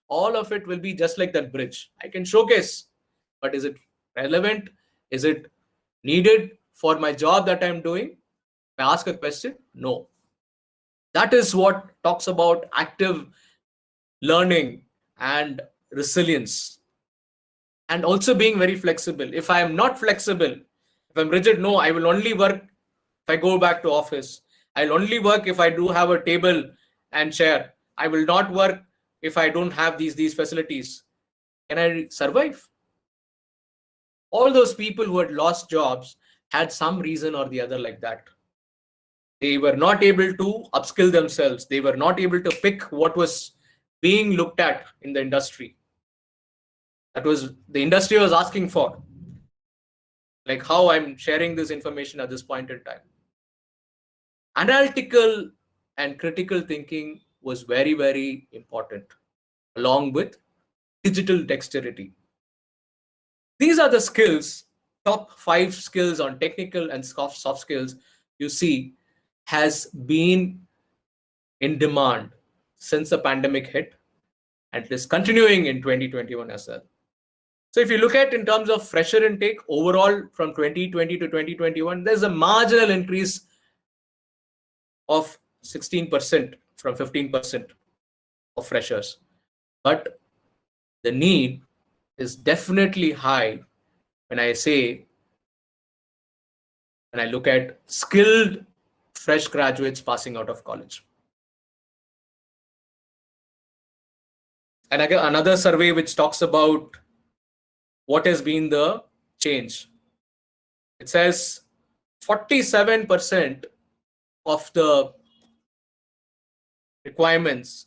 B: all of it will be just like that bridge. I can showcase, but is it relevant? Is it needed for my job that I'm doing? If I ask a question, no. That is what talks about active learning and resilience. And also being very flexible. If I am not flexible, if I'm rigid, no, I will only work if I go back to office. I'll only work if I do have a table and chair. I will not work if I don't have these facilities. Can I survive? All those people who had lost jobs had some reason or the other like that. They were not able to upskill themselves. They were not able to pick what was being looked at in the industry. That was the industry was asking for. Like how I'm sharing this information at this point in time. Analytical and critical thinking was very, very important, along with digital dexterity. These are the skills, top 5 skills on technical and soft skills you see has been in demand since the pandemic hit, and it is continuing in 2021 as well. So if you look at in terms of fresher intake overall from 2020 to 2021, there's a marginal increase of 16% from 15% of freshers. But the need is definitely high when I look at skilled fresh graduates passing out of college. And again, another survey which talks about what has been the change. It says 47% of the requirements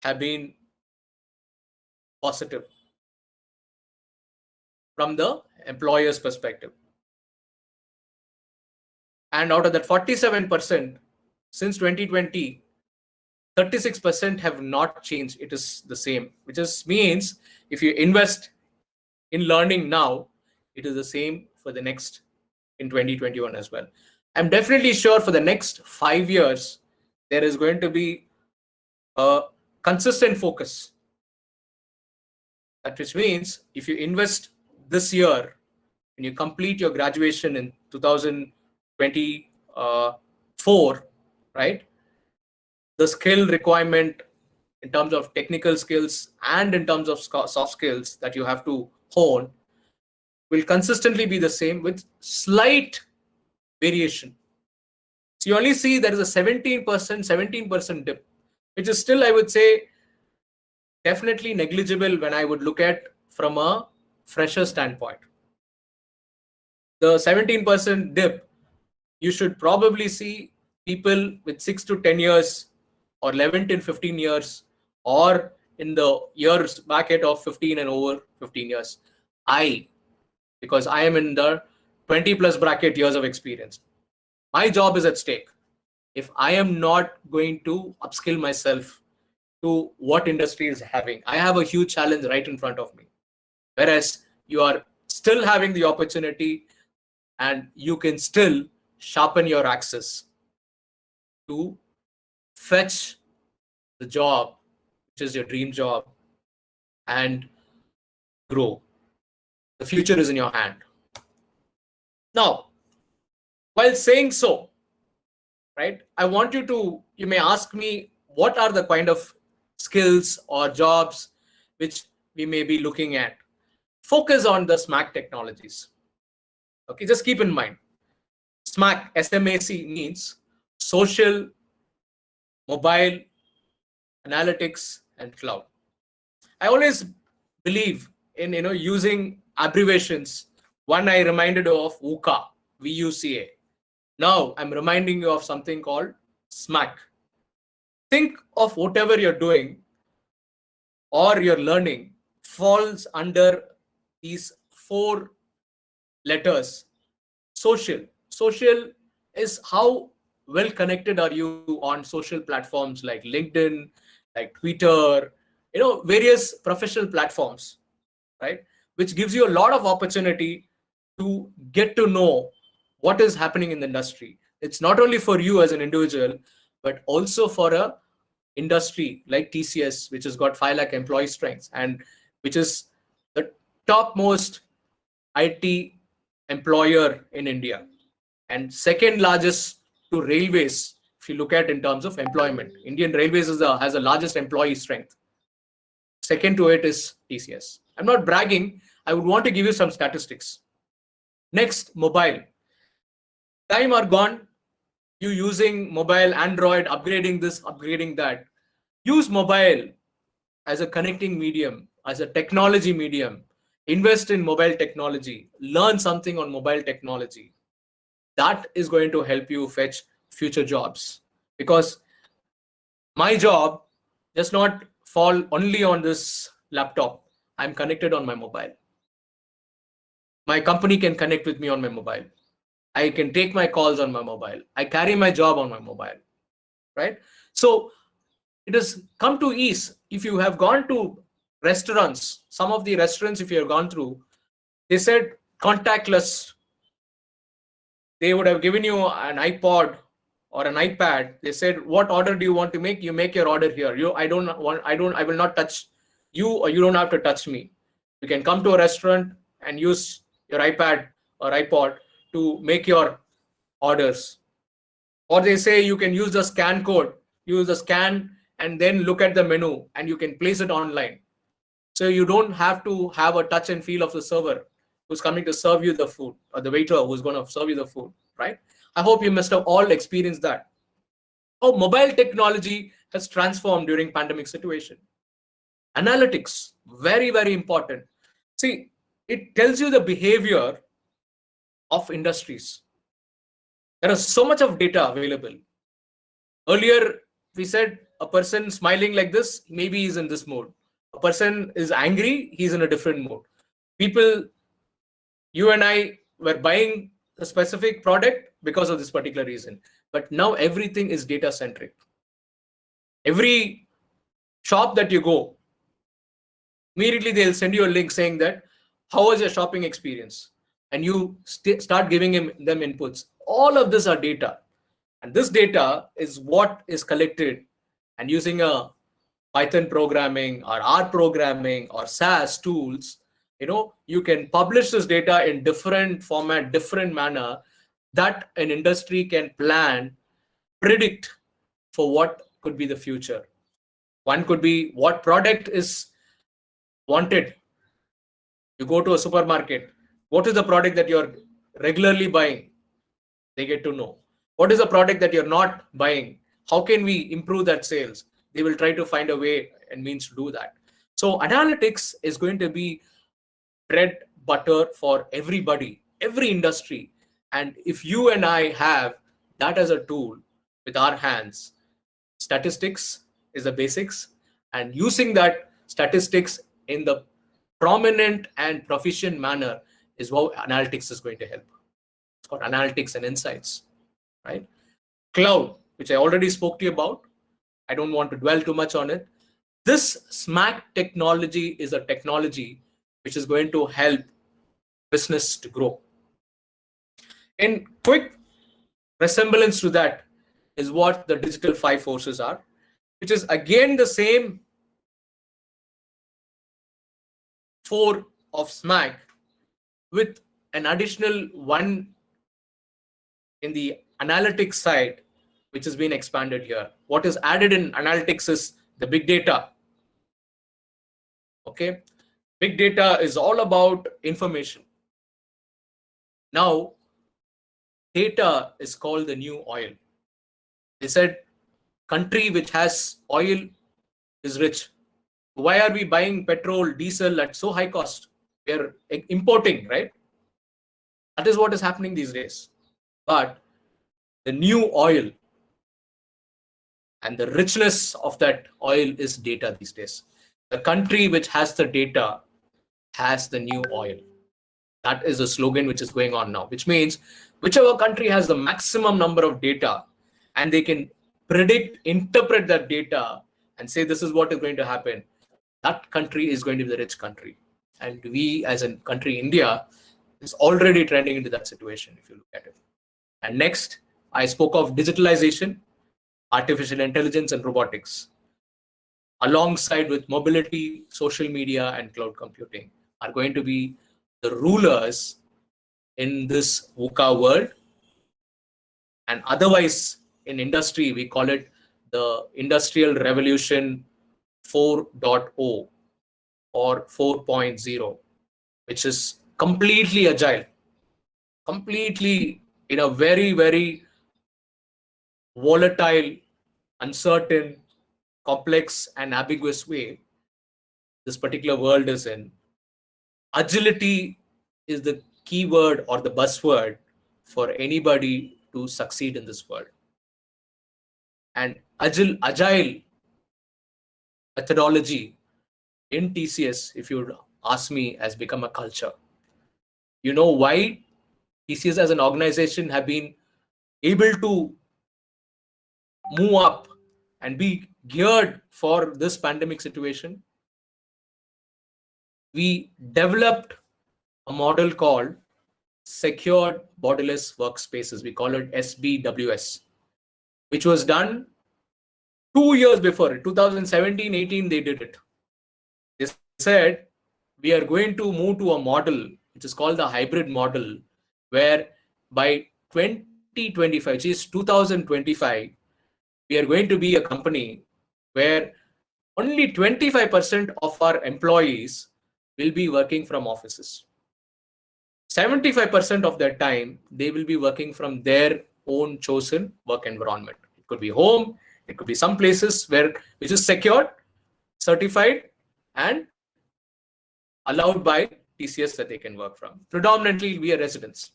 B: have been positive from the employer's perspective. And out of that 47%, since 2020, 36% have not changed. It is the same, which means if you invest in learning now, it is the same for the next in 2021 as well. I'm definitely sure for the next 5 years, there is going to be a consistent focus. That which means if you invest this year, when you complete your graduation in 2024, right? The skill requirement in terms of technical skills and in terms of soft skills that you have to hone will consistently be the same with slight variation. So you only see there is a 17% dip, which is still, I would say, definitely negligible when I would look at from a fresher standpoint. The 17% dip, you should probably see people with 6 to 10 years or 11 to 15 years or in the years bracket of 15 and over 15 years. Because I am in the 20 plus bracket years of experience, my job is at stake. If I am not going to upskill myself to what industry is having, I have a huge challenge right in front of me. Whereas you are still having the opportunity and you can still sharpen your axis to fetch the job, which is your dream job, and grow. The future is in your hand. Now, while saying so, right, I want you may ask me, what are the kind of skills or jobs which we may be looking at? Focus on the SMAC technologies. Okay, just keep in mind, SMAC, SMAC means social, mobile, analytics, and cloud. I always believe in using abbreviations. One I reminded of VUCA, VUCA. Now I'm reminding you of something called SMAC. Think of whatever you're doing or you're learning falls under these 4 letters. Social is how well connected are you on social platforms like LinkedIn, like Twitter, various professional platforms, right? Which gives you a lot of opportunity to get to know what is happening in the industry. It's not only for you as an individual, but also for a industry like TCS, which has got 5 lakh employee strengths and which is the topmost IT employer in India and second largest to railways. If you look at in terms of employment, Indian Railways has the largest employee strength. Second to it is TCS. I'm not bragging. I would want to give you some statistics. Next, mobile. Time are gone. You using mobile, Android, upgrading this, upgrading that. Use mobile as a connecting medium, as a technology medium. Invest in mobile technology. Learn something on mobile technology. That is going to help you fetch future jobs. Because my job does not fall only on this laptop. I'm connected on my mobile. My company can connect with me on my mobile. I can take my calls on my mobile. I carry my job on my mobile, right? So it has come to ease. If you have gone to restaurants, some of the restaurants, if you have gone through, they said contactless. They would have given you an iPod or an iPad. They said, what order do you want to make? You make your order here. I will not touch you, or you don't have to touch me. You can come to a restaurant and use your iPad or iPod to make your orders. Or they say you can use the scan code, use the scan and then look at the menu and you can place it online. So you don't have to have a touch and feel of the server who's coming to serve you the food or the waiter who's going to serve you the food, right? I hope you must have all experienced that. How mobile technology has transformed during pandemic situation. Analytics, very, very important. See, it tells you the behavior of industries. There is so much of data available. Earlier, we said a person smiling like this, maybe he's in this mode. A person is angry, he's in a different mode. People, you and I were buying a specific product because of this particular reason. But now everything is data centric. Every shop that you go, immediately they'll send you a link saying that, how was your shopping experience? And you start giving them inputs. All of this are data. And this data is what is collected, and using a Python programming or R programming or SAS tools, you can publish this data in different format, different manner, that an industry can plan, predict for what could be the future. One could be what product is wanted. You go to a supermarket, what is the product that you're regularly buying? They get to know. What is the product that you're not buying? How can we improve that sales? They will try to find a way and means to do that. So analytics is going to be bread butter for everybody, every industry. And if you and I have that as a tool with our hands, statistics is the basics, and using that statistics in the prominent and proficient manner is how analytics is going to help. It's called analytics and insights, right? Cloud, which I already spoke to you about. I don't want to dwell too much on it. This SMAC technology is a technology which is going to help business to grow. In quick resemblance to that is what the digital 5 forces are, which is again the same 4 of SMAC with an additional 1 in the analytics side, which has been expanded here. What is added in analytics is the big data. Okay, big data is all about information. Now, data is called the new oil. They said country which has oil is rich. Why are we buying petrol, diesel at so high cost? We are importing, right? That is what is happening these days. But the new oil and the richness of that oil is data these days. The country which has the data has the new oil. That is a slogan which is going on now, which means whichever country has the maximum number of data and they can predict, interpret that data and say this is what is going to happen, that country is going to be the rich country. And we as a country, India, is already trending into that situation if you look at it. And next, I spoke of digitalization, artificial intelligence and robotics, alongside with mobility, social media and cloud computing are going to be the rulers in this VUCA world. And otherwise in industry, we call it the Industrial Revolution 4.0 or 4.0, which is completely agile, completely in a very, very volatile, uncertain, complex and ambiguous way this particular world is in. Agility is the keyword or the buzzword for anybody to succeed in this world. And agile methodology in TCS, if you ask me, has become a culture. You know why TCS as an organization have been able to move up and be geared for this pandemic situation? We developed a model called Secured Borderless Workspaces. We call it SBWS, which was done 2 years before. 2017-18, they did it. They said, we are going to move to a model, which is called the hybrid model, where by 2025, which is 2025, we are going to be a company where only 25% of our employees will be working from offices. 75% of their time, they will be working from their own chosen work environment. It could be home, it could be some places which is secured, certified, and allowed by TCS that they can work from. Predominantly, we are residents.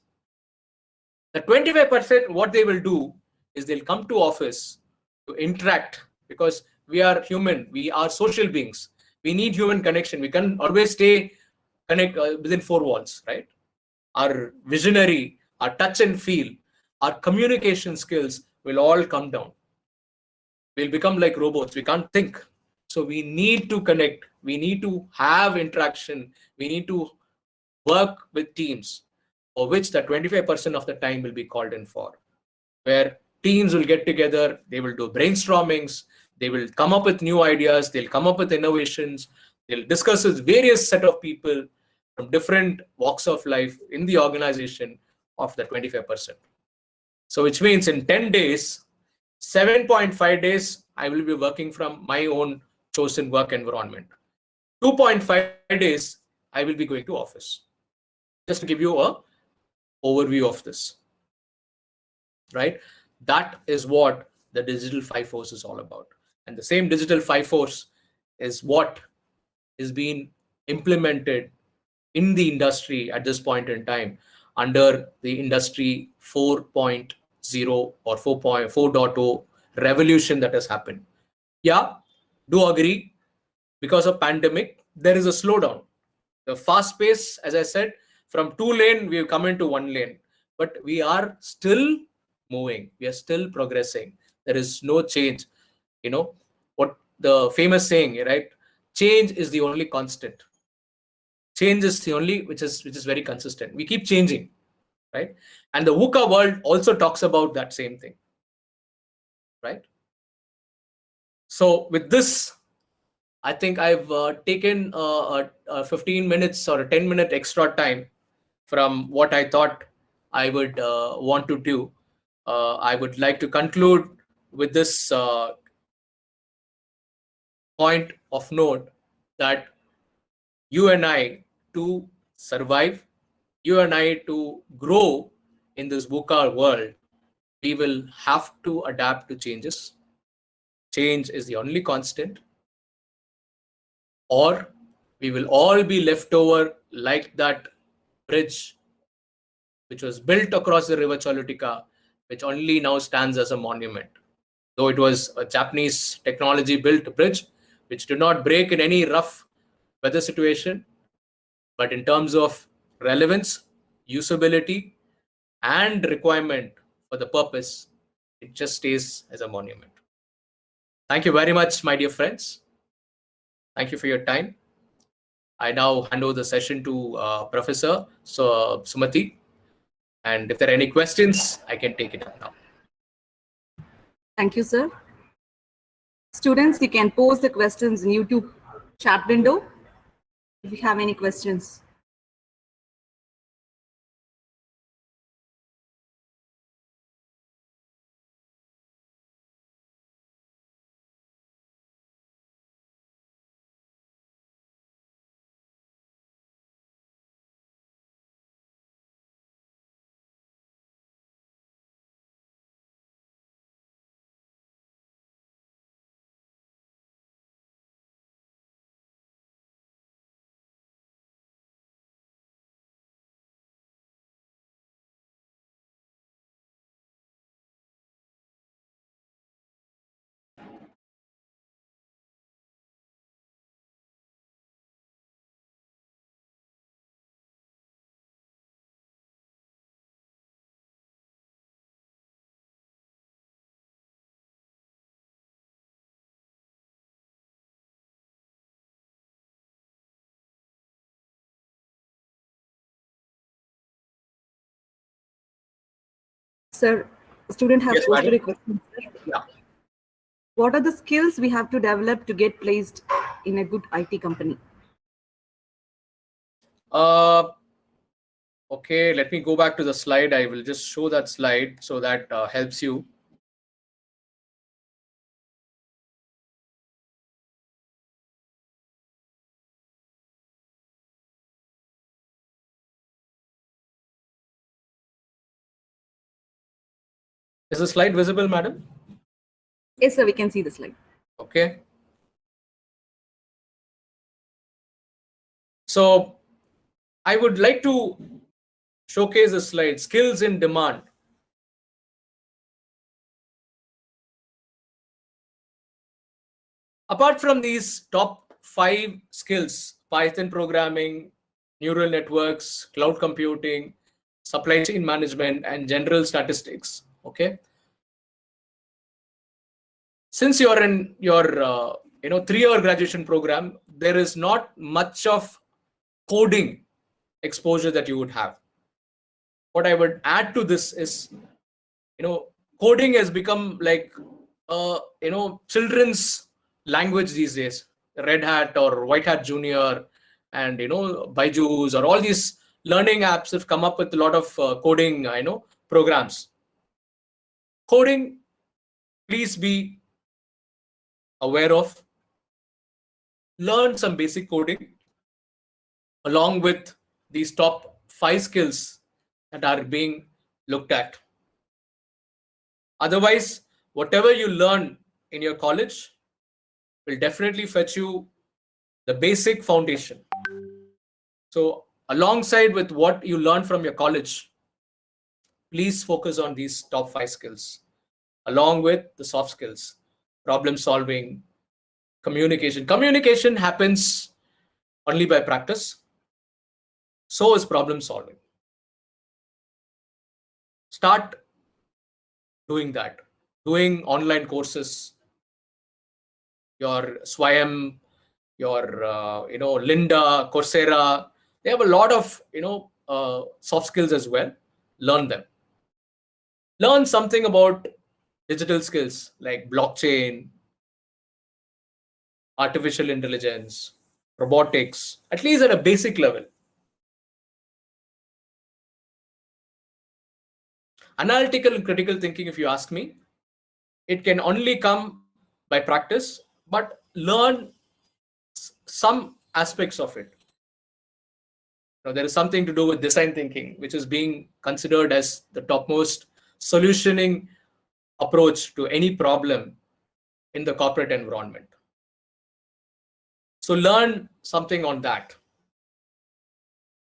B: The 25%, what they will do is they'll come to office to interact, because we are human, we are social beings. We need human connection. We can always stay within four walls, right? Our visionary, our touch and feel, our communication skills will all come down. We'll become like robots. We can't think. So we need to connect. We need to have interaction. We need to work with teams, for which the 25% of the time will be called in for, where teams will get together, they will do brainstormings, they will come up with new ideas, they'll come up with innovations, they'll discuss with various set of people from different walks of life in the organization of the 25%. So which means in 10 days, 7.5 days, I will be working from my own chosen work environment. 2.5 days, I will be going to office. Just to give you a overview of this, right? That is what the digital 5 force is all about. And the same digital 5 force is what is being implemented in the industry at this point in time under the industry 4.0 or 4.0 revolution that has happened. Yeah, do agree, because of pandemic, there is a slowdown. The fast pace, as I said, from 2 lane, we've come into 1 lane, but we are still moving. We are still progressing. There is no change. You know, what the famous saying, right? Change is the only constant. Change is the only which is very consistent. We keep changing, right? And the VUCA world also talks about that same thing, right? So with this, I think I've taken 15 minutes or a 10-minute extra time from what I thought I would want to do. I would like to conclude with this point of note that you and I, to survive, you and I, to grow in this VUCA world, we will have to adapt to changes. Change is the only constant, or we will all be left over like that bridge which was built across the river Cholutica, which only now stands as a monument. Though it was a Japanese technology built bridge, which did not break in any rough weather situation, but in terms of relevance, usability, and requirement for the purpose, it just stays as a monument. Thank you very much, my dear friends. Thank you for your time. I now hand over the session to Professor Sumati. And if there are any questions, I can take it up now.
C: Thank you, sir. Students, you can pose the questions in YouTube chat window if you have any questions. Sir, a student has
B: Yes,
C: posted
B: madam.
C: a question. Sir.
B: Yeah.
C: What are the skills we have to develop to get placed in a good IT company?
B: Okay, let me go back to the slide. I will just show that slide so that helps you. Is the slide visible, madam?
C: Yes, sir, we can see the slide.
B: Okay. So I would like to showcase a slide, skills in demand. Apart from these top 5 skills, Python programming, neural networks, cloud computing, supply chain management, and general statistics. Okay. Since you're in your 3-year graduation program, there is not much of coding exposure that you would have. What I would add to this is, coding has become like children's language these days. Red Hat or White Hat Junior and Byju's or all these learning apps have come up with a lot of coding programs. Coding, please be aware of. Learn some basic coding along with these top 5 skills that are being looked at. Otherwise, whatever you learn in your college will definitely fetch you the basic foundation. So alongside with what you learn from your college, please focus on these top 5 skills, along with the soft skills, problem solving, communication. Communication happens only by practice. So is problem solving. Start doing that, doing online courses, your Swayam, your Linda, Coursera. They have a lot of soft skills as well. Learn them. Learn something about digital skills like blockchain, artificial intelligence, robotics, at least at a basic level. Analytical and critical thinking, if you ask me, it can only come by practice, but learn some aspects of it. There is something to do with design thinking, which is being considered as the topmost solutioning approach to any problem in the corporate environment. So learn something on that.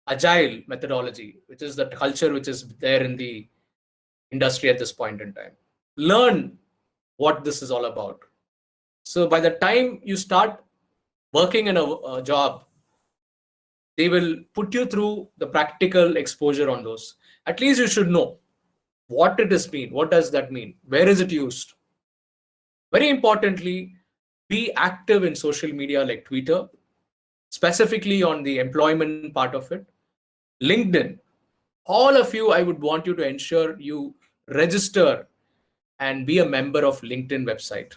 B: Agile methodology, which is the culture which is there in the industry at this point in time. Learn what this is all about. So by the time you start working in a job, they will put you through the practical exposure on those. At least you should know what it does mean. What does that mean? Where is it used? Very importantly, be active in social media like Twitter, specifically on the employment part of it. LinkedIn. All of you, I would want you to ensure you register and be a member of LinkedIn website.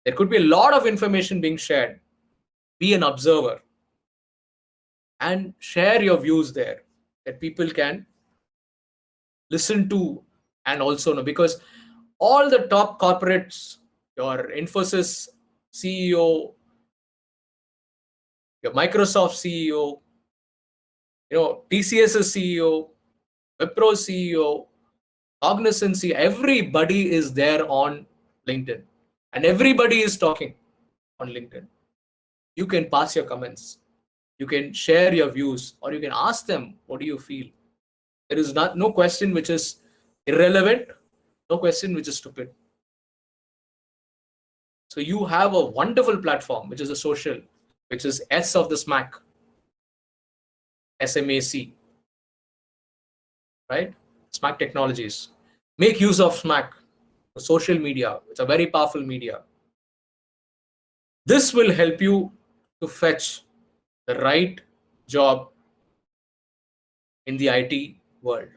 B: There could be a lot of information being shared. Be an observer and share your views there that people can listen to and also know, because all the top corporates, your Infosys CEO, your Microsoft CEO, TCS's CEO, Wipro CEO, Cognizant CEO, everybody is there on LinkedIn and everybody is talking on LinkedIn. You can pass your comments, you can share your views, or you can ask them, what do you feel? There is no question which is irrelevant, no question which is stupid. So you have a wonderful platform, which is a social, which is S of the SMAC, SMAC, right? SMAC Technologies. Make use of SMAC, social media. It's a very powerful media. This will help you to fetch the right job in the IT world.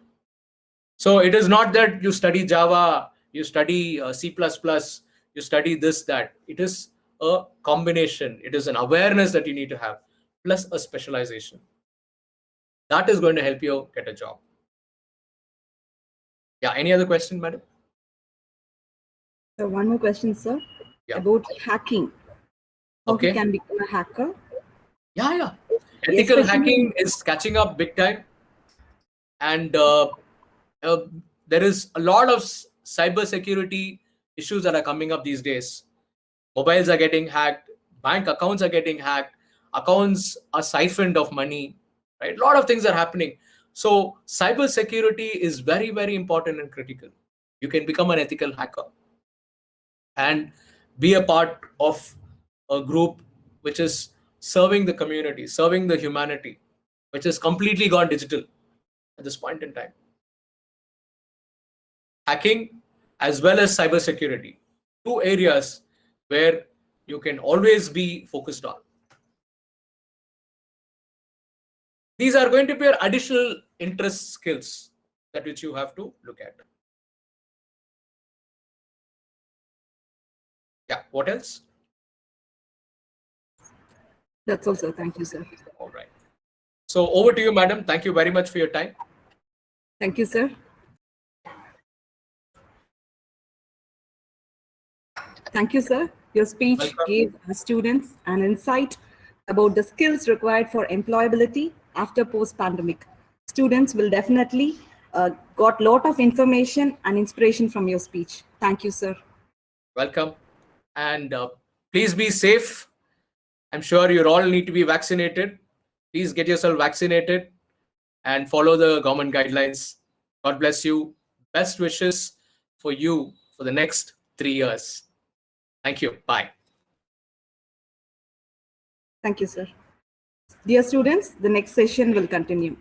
B: So it is not that you study Java, you study C++, you study this, that. It is a combination. It is an awareness that you need to have, plus a specialization. That is going to help you get a job. Yeah, any other question, madam?
C: So one more question, sir.
B: Yeah.
C: About hacking. How
B: Okay.
C: we can become a hacker?
B: Yeah. Ethical
C: Especially-
B: hacking is catching up big time. And there is a lot of cyber security issues that are coming up these days. Mobiles are getting hacked, bank accounts are getting hacked, accounts are siphoned of money, right? A lot of things are happening. So cyber security is very, very important and critical. You can become an ethical hacker and be a part of a group which is serving the community, serving the humanity, which has completely gone digital at this point in time. Hacking as well as cybersecurity, two areas where you can always be focused on. These are going to be your additional interest skills that which you have to look at. Yeah, what else?
C: That's all, sir. Thank you, sir.
B: All right. So over to you, madam. Thank you very much for your time.
C: Thank you, sir. Thank you, sir. Your speech
B: Welcome.
C: gave our students an insight about the skills required for employability after post-pandemic. Students will definitely got lot of information and inspiration from your speech. Thank you, sir.
B: Welcome. And please be safe. I'm sure you all need to be vaccinated. Please get yourself vaccinated and follow the government guidelines. God bless you. Best wishes for you for the next 3 years. Thank you. Bye.
C: Thank you, sir. Dear students, the next session will continue.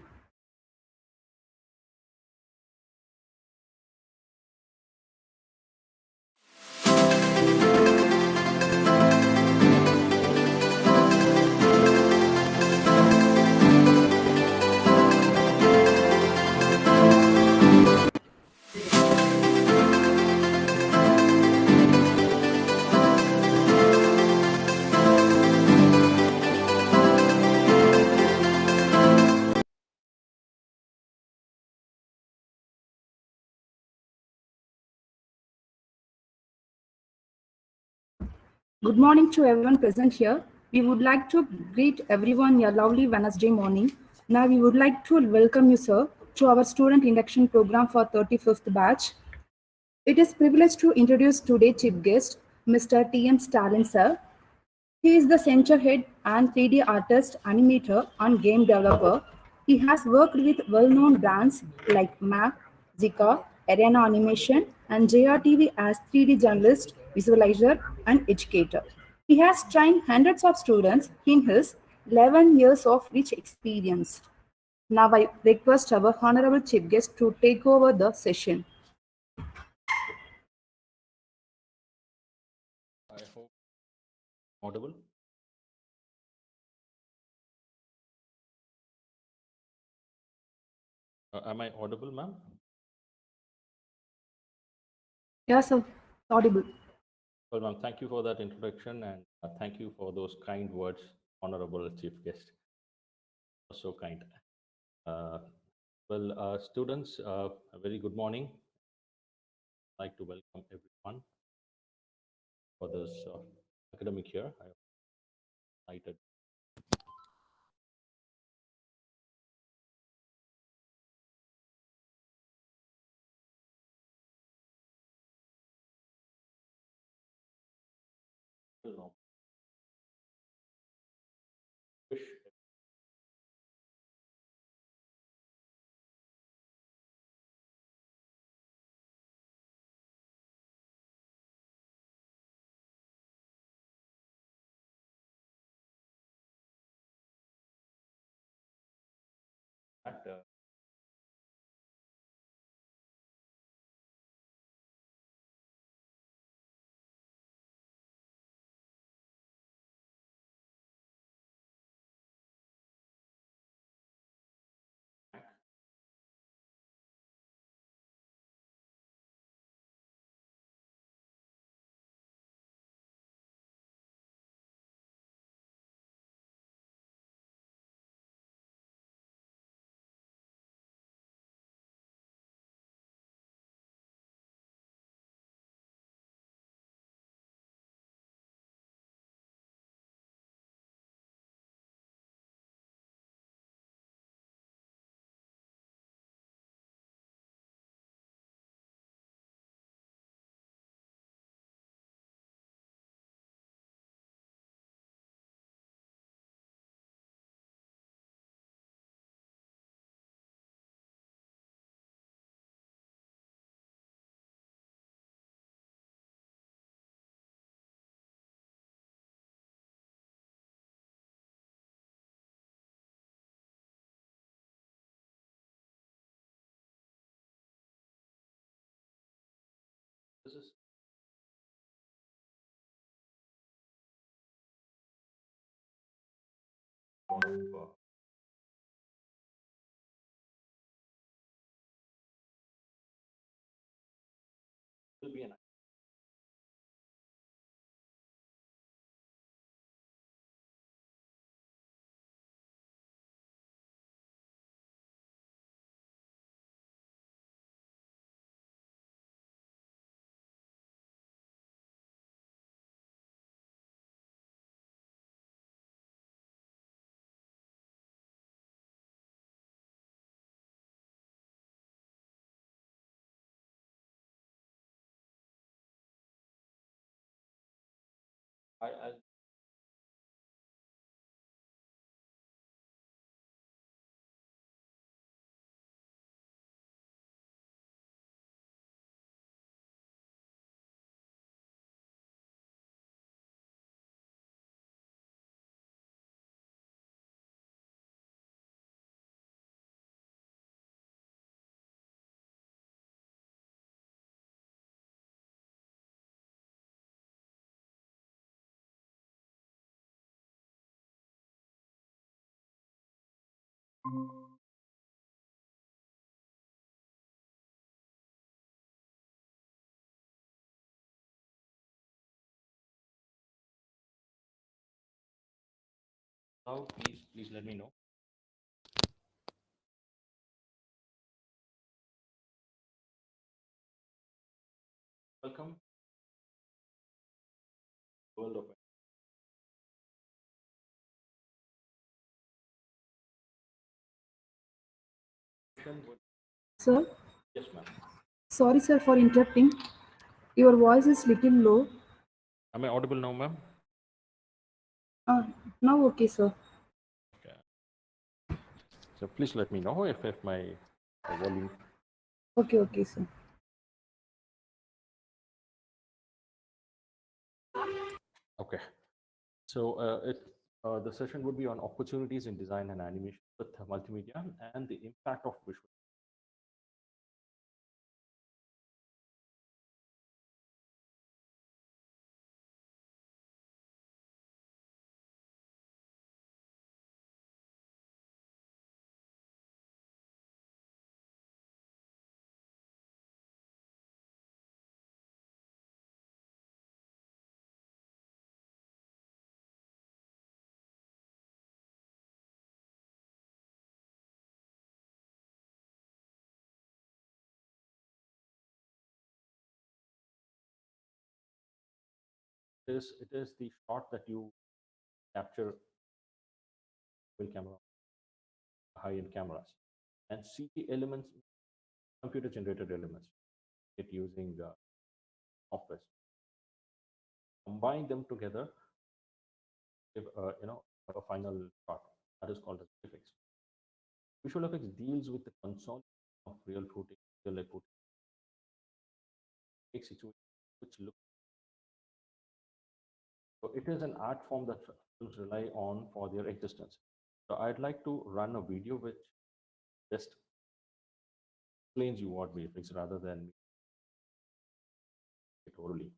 C: Good morning to everyone present here. We would like to greet everyone a lovely Wednesday morning. Now we would like to welcome you, sir, to our student induction program for 35th batch. It is privilege to introduce today's chief guest, Mr. T.M. Stalin, sir. He is the center head and 3D artist, animator, and game developer. He has worked with well-known brands like Mac, Zika, Arena Animation, and JRTV as 3D journalist, visualizer, and educator. He has trained hundreds of students in his 11 years of rich experience. Now I request our honorable chief guest to take over the session.
D: I hope audible. Am I audible, ma'am?
C: Yes, sir. Audible.
D: Well, ma'am, thank you for that introduction and thank you for those kind words, honorable chief guest. So kind. Students, a very good morning. I'd like to welcome everyone for this academic year. I'm excited. Wish that lot of will be an I now please let me know. Welcome world of education.
C: Sir,
D: Yes, ma'am.
C: sorry, sir, for interrupting. Your voice is little low.
D: Am I audible now, ma'am?
C: Uh, Now, okay, sir.
D: Okay. So please let me know if my volume.
C: Okay, okay, sir.
D: Okay. So the session would be on opportunities in design and animation with multimedia and the impact of visual. It is the shot that you capture with camera, high-end cameras, and see the elements, computer-generated elements, it using software. Combine them together, give a final shot that is called as effects. Visual effects deals with the consolidation of real footage, real life footage, make situations which look. So it is an art form that films rely on for their existence. So I'd like to run a video which just explains you what VFX rather than it orally.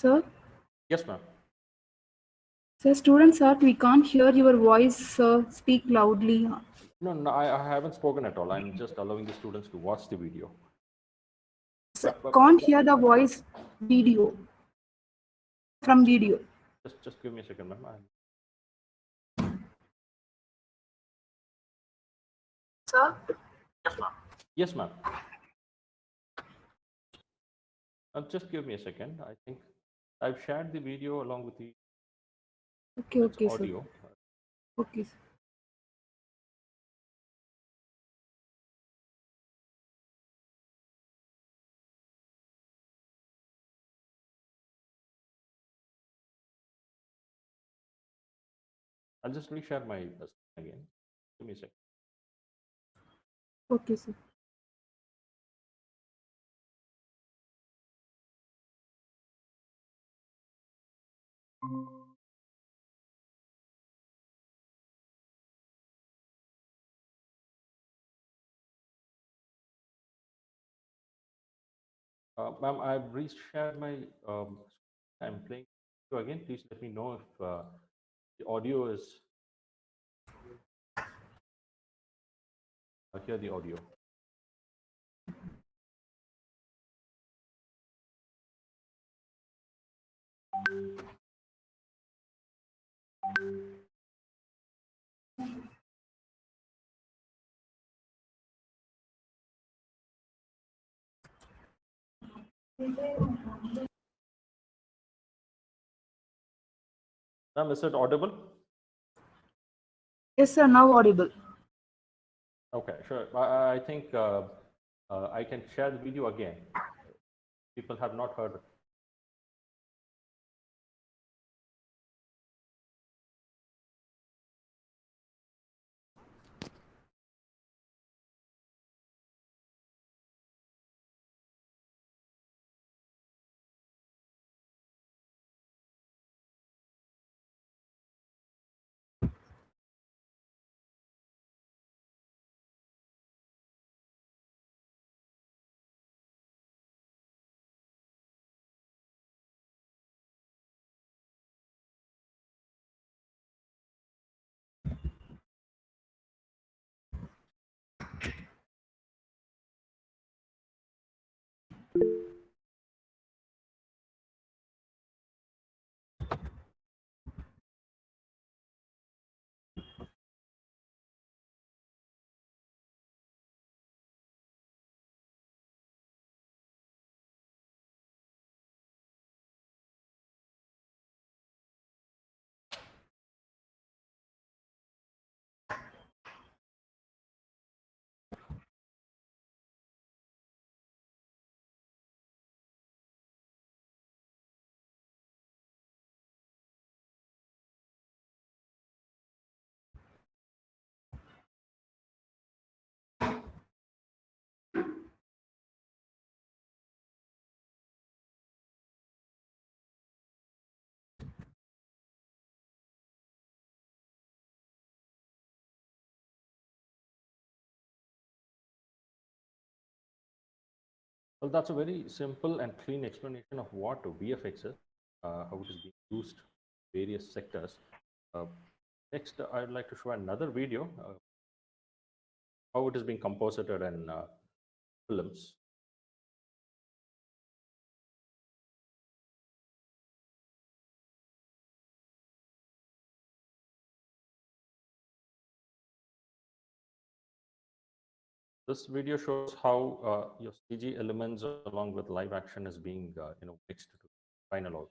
C: Sir?
D: Yes, ma'am.
C: Sir, students, sir, we can't hear your voice, sir. Speak loudly.
D: No, no, I haven't spoken at all. I'm just allowing the students to watch the video.
C: Sir, can't hear the voice video. From video.
D: Just give me a second, ma'am.
C: Sir?
D: Yes, ma'am. Just give me a second. I think I've shared the video along with the
C: Okay,
D: audio.
C: sir. Okay, sir.
D: I'll just reshare my screen again. Give me a second.
C: Okay, sir.
D: Ma'am, I've reshared my. I'm playing video again. Please let me know if the audio is. Hear the audio. Ma'am, is it audible?
C: Yes, sir, now audible.
D: Okay, sure. I think I can share the video again. People have not heard it. Well, that's a very simple and clean explanation of what VFX is, how it is being used in various sectors. Next, I'd like to show another video, how it is being composited in films. This video shows how your CG elements along with live action is being mixed to final out.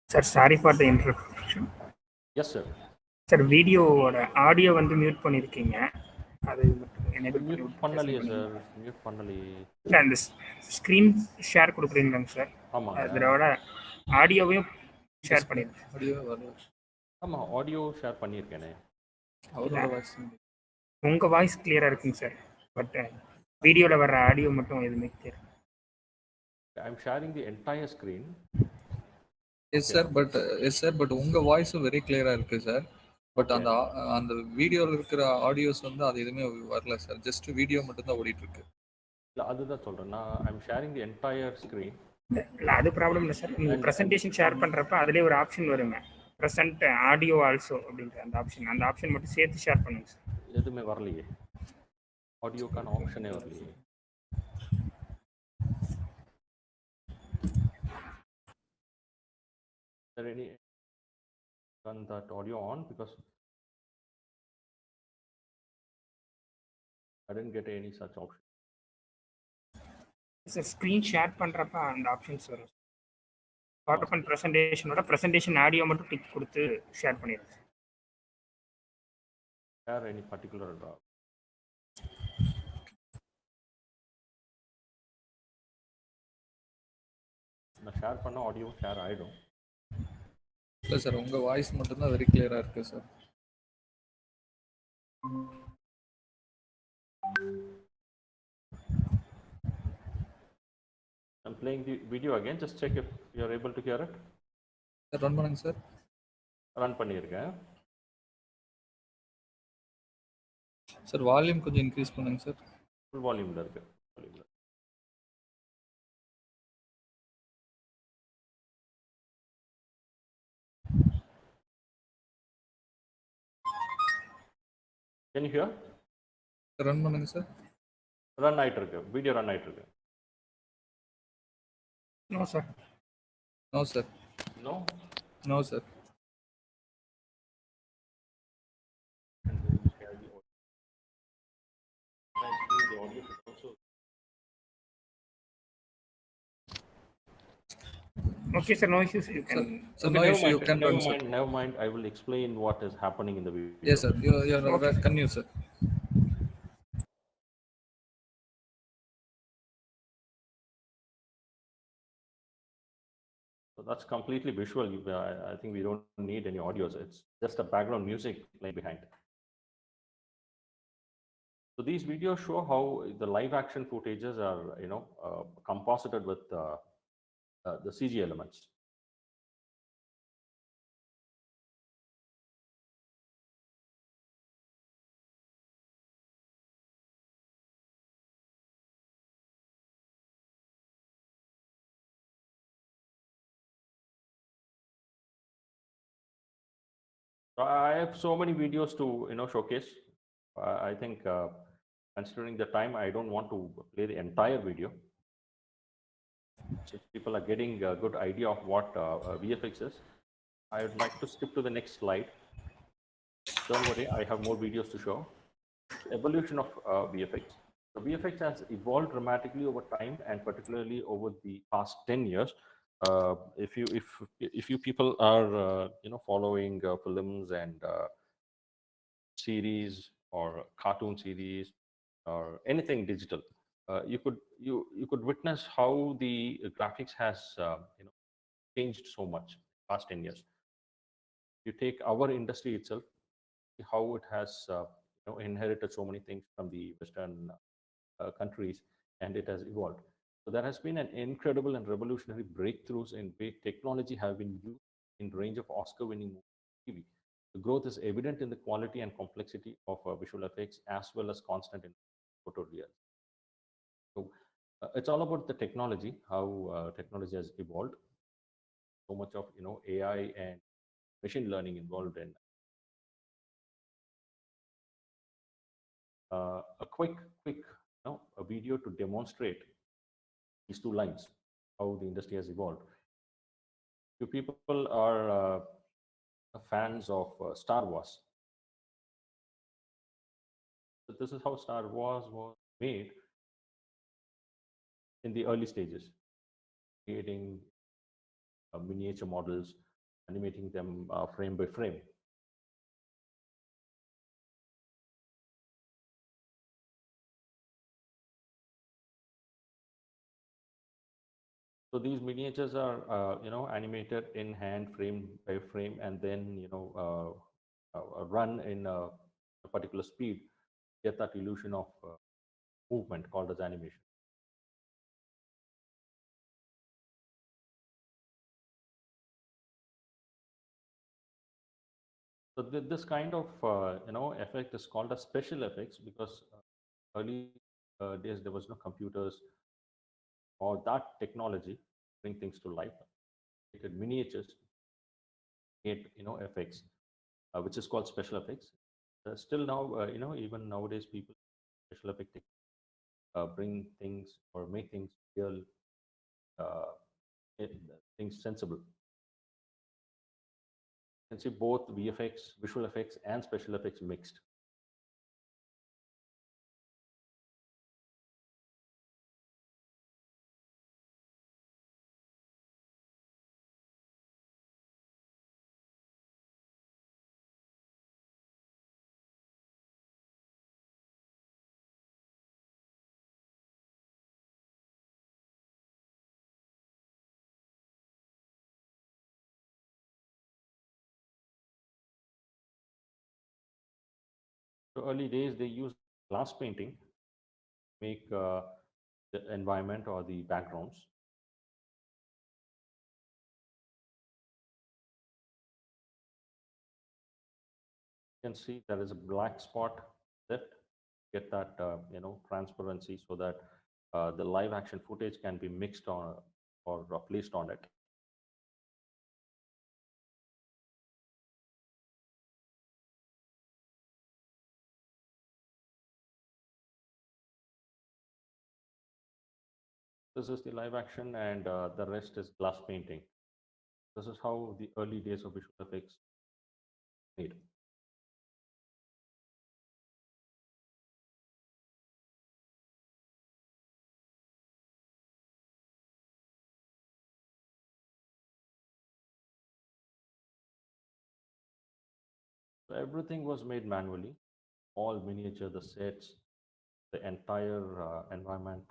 E: Sir, sorry for the interruption.
D: Yes, sir.
E: Sir, வீடியோவோட audio வந்து mute பண்ணியிருக்கீங்க. அது enable பண்ணி
D: mute
E: விட்டு
D: பண்ணலையே sir, mute பண்ணலையே.
E: இல்லை அந்த ஸ்க்ரீன் ஷேர் கொடுக்குறீங்களாங்க சார்?
D: ஆமாங்க.
E: அதோட ஆடியோவையும் ஷேர் பண்ணிடுங்க.
D: ஆமாம், ஆடியோ ஷேர் பண்ணியிருக்கேனே.
E: உங்கள் வாய்ஸ் கிளியராக இருக்குங்க சார், பட் வீடியோவில் வர்ற ஆடியோ மட்டும் எதுவுமே clear.
D: I'm sharing the entire screen.
F: Yes, sir, but உங்க வாய்ஸும் வெரி கிளியரா இருக்கு சார். பட் அந்த அந்த வீடியோவில் இருக்கிற ஆடியோஸ் வந்து அது எதுவுமே வரல சார். ஜஸ்ட் வீடியோ மட்டும்தான் ஓடிட்டு இருக்கு.
D: இல்லை அதுதான் சொல்கிறேன் நான். I'm sharing the entire screen.
E: இல்லை அது ப்ராப்ளம் இல்லை சார். நீங்கள் ப்ரெசன்டேஷன் ஷேர் பண்ணுறப்ப அதிலே ஒரு ஆப்ஷன் வருங்க, ப்ரெசன்ட் ஆடியோ ஆல்சோ அப்படின்ற அந்த ஆப்ஷன் மட்டும் சேர்த்து ஷேர் பண்ணுங்க சார்.
D: எதுவுமே வரலையே, ஆடியோக்கான ஆப்ஷனே வரலையே. There any turn that audio on because I didn't get any such option.
E: Sir screen share பண்ணுறப்ப அந்த ஆப்ஷன்ஸ் வரும். பவர் பாயிண்ட் ப்ரெசன்டேஷனோட ப்ரெசன்டேஷன் ஆடியோ மட்டும் டிக் கொடுத்து ஷேர் பண்ணிடுங்க.
D: Share any particular நான் ஷேர் பண்ண ஆடியோ ஷேர் ஆகிடும்.
F: இல்லை சார், உங்கள் வாய்ஸ் மட்டும்தான் வெரி கிளியராக இருக்கு sir.
D: I'm playing the video again. Just check if you are able to hear it.
F: Sir run பண்ணுங்க சார்.
D: ரன் பண்ணியிருக்கேன்
F: சார். வால்யூம் கொஞ்சம் இன்க்ரீஸ் பண்ணுங்க சார்.
D: ஃபுல் வால்யூமில் இருக்கு. Can you hear?
F: ரன் பண்ணுங்க சார்.
D: ரன் ஆயிட்டு இருக்கு, வீடியோ ரன் ஆயிட்டு இருக்கு.
E: No sir.
F: No sir.
D: No
F: no sir.
E: Okay, sir. No issues. You can.
F: So no issue. You can run, sir.
D: Never mind. I will explain what is happening in the video.
F: Yes, sir. You're okay. Continue, sir.
D: So that's completely visual. I think we don't need any audios. It's just a background music playing behind. So these videos show how the live action footages are, composited with the CG elements. So I have so many videos to showcase. I think considering the time, I don't want to play the entire video. Since people are getting a good idea of what VFX is, I would like to skip to the next slide. Don't worry, I have more videos to show. Evolution of VFX. So VFX has evolved dramatically over time, and particularly over the past 10 years. If you people are following films and series or cartoon series or anything digital, you could witness how the graphics has changed so much past 10 years. You take our industry itself, how it has inherited so many things from the Western countries, and it has evolved. So there has been an incredible and revolutionary breakthroughs in way technology have been used in range of Oscar-winning TV. The growth is evident in the quality and complexity of visual effects, as well as constant in photorealism. So it's all about the technology, how technology has evolved. So much of AI and machine learning involved in. A quick a video to demonstrate these two lines, how the industry has evolved. You people are fans of Star Wars. So this is how Star Wars was made in the early stages, creating miniature models, animating them frame by frame. So these miniatures are, animated in hand, frame by frame, and then run in a particular speed, get that illusion of movement called as animation. So this kind of effect is called as special effects because early days there was no computers or that technology to bring things to life. Created miniatures, create effects, which is called special effects. Still now, even nowadays, people special effect bring things or make things real, uh, things sensible. You can see both VFX, visual effects, and special effects mixed. So early days, they used glass painting, make the environment or the backgrounds. You can see there is a black spot left. Get that transparency so that the live action footage can be mixed on or placed on it. This is the live action, and the rest is glass painting. This is how the early days of visual effects made. So everything was made manually. All miniature, the sets, the entire environment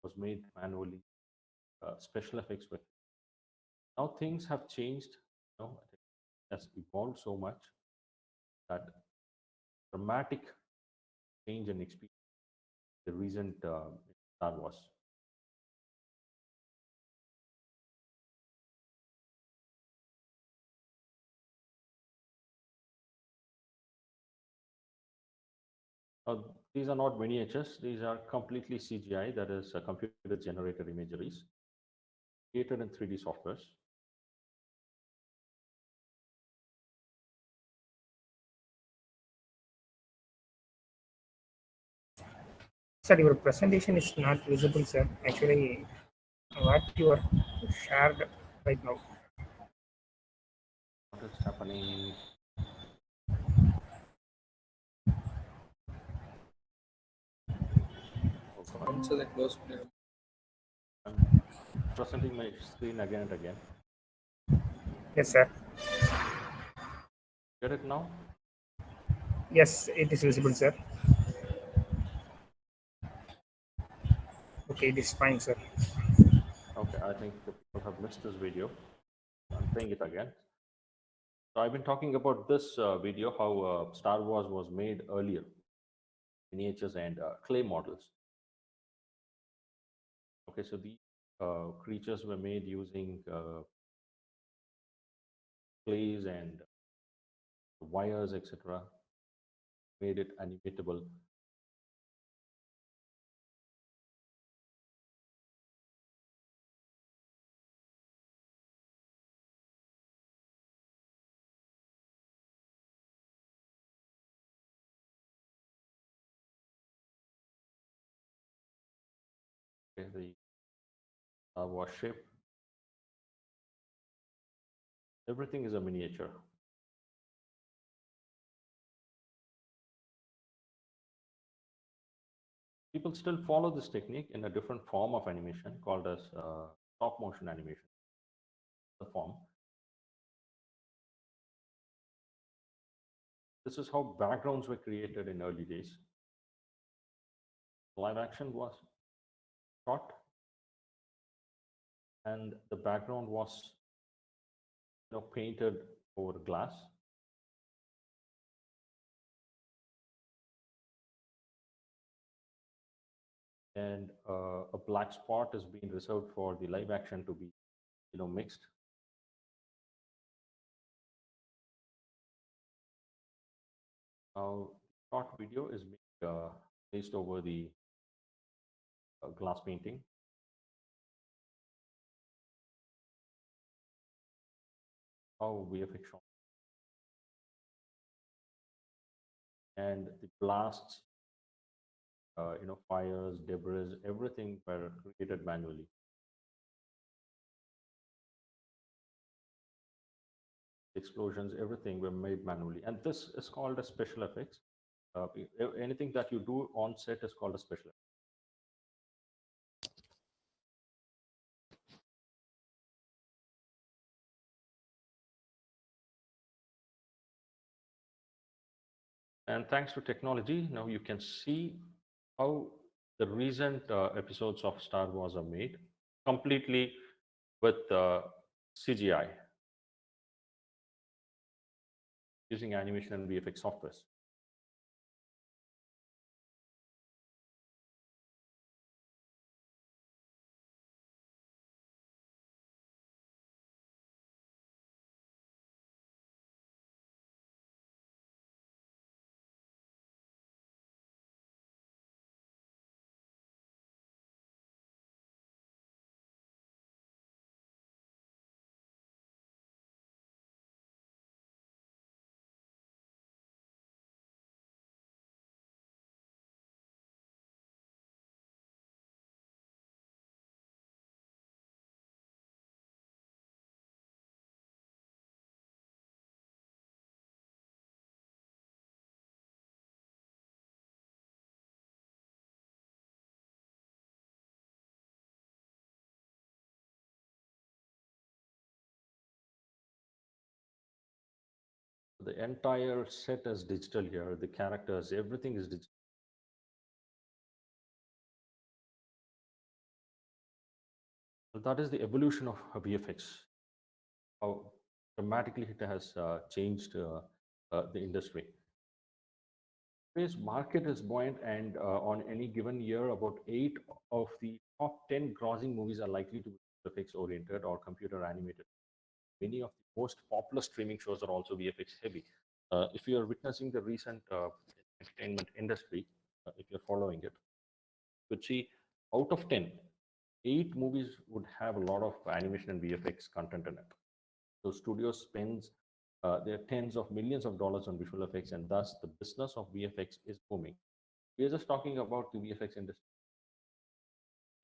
D: was made manually. Special effects were. Now things have changed. It has evolved so much that dramatic change and experience the recent Star Wars. These are not miniatures. These are completely CGI, that is computer-generated imageries created in 3D softwares.
E: Sir, your presentation is not visible, sir. Actually, what you are shared right now.
D: What is happening? Oh God.
F: Once they close பண்ணி
D: I'm presenting my screen again and again.
E: Yes, sir.
D: Get it now?
E: Yes, it is visible, sir. Okay, it is fine, sir.
D: Okay, I think the people have missed this video. I'm playing it again. So I've been talking about this video, how Star Wars was made earlier, miniatures and clay models. Okay, so these creatures were made using clays and wires, etc. Made it animatable. Okay, the Star Wars ship. Everything is a miniature. People still follow this technique in a different form of animation called as stop motion animation. The form. This is how backgrounds were created in early days. Live action was shot, and the background was painted over glass. And a black spot is being reserved for the live action to be mixed. Now, short video is being placed over the glass painting. How VFX shot and the blasts, fires, debris, everything were created manually. Explosions, everything were made manually, and this is called a special effects. Anything that you do on set is called a special effect. And thanks to technology, now you can see how the recent episodes of Star Wars are made completely with CGI using animation and VFX softwares. The entire set is digital here. The characters, everything is digital. So that is the evolution of VFX. How dramatically it has changed the industry. Today's market is buoyant, and on any given year, about 8 of the top 10 grossing movies are likely to be VFX oriented or computer animated. Many of the most popular streaming shows are also VFX heavy. If you are witnessing the recent entertainment industry, if you're following it, you could see out of 10, 8 movies would have a lot of animation and VFX content in it. So studios spends their tens of millions of dollars on visual effects, and thus the business of VFX is booming. We are just talking about the VFX industry.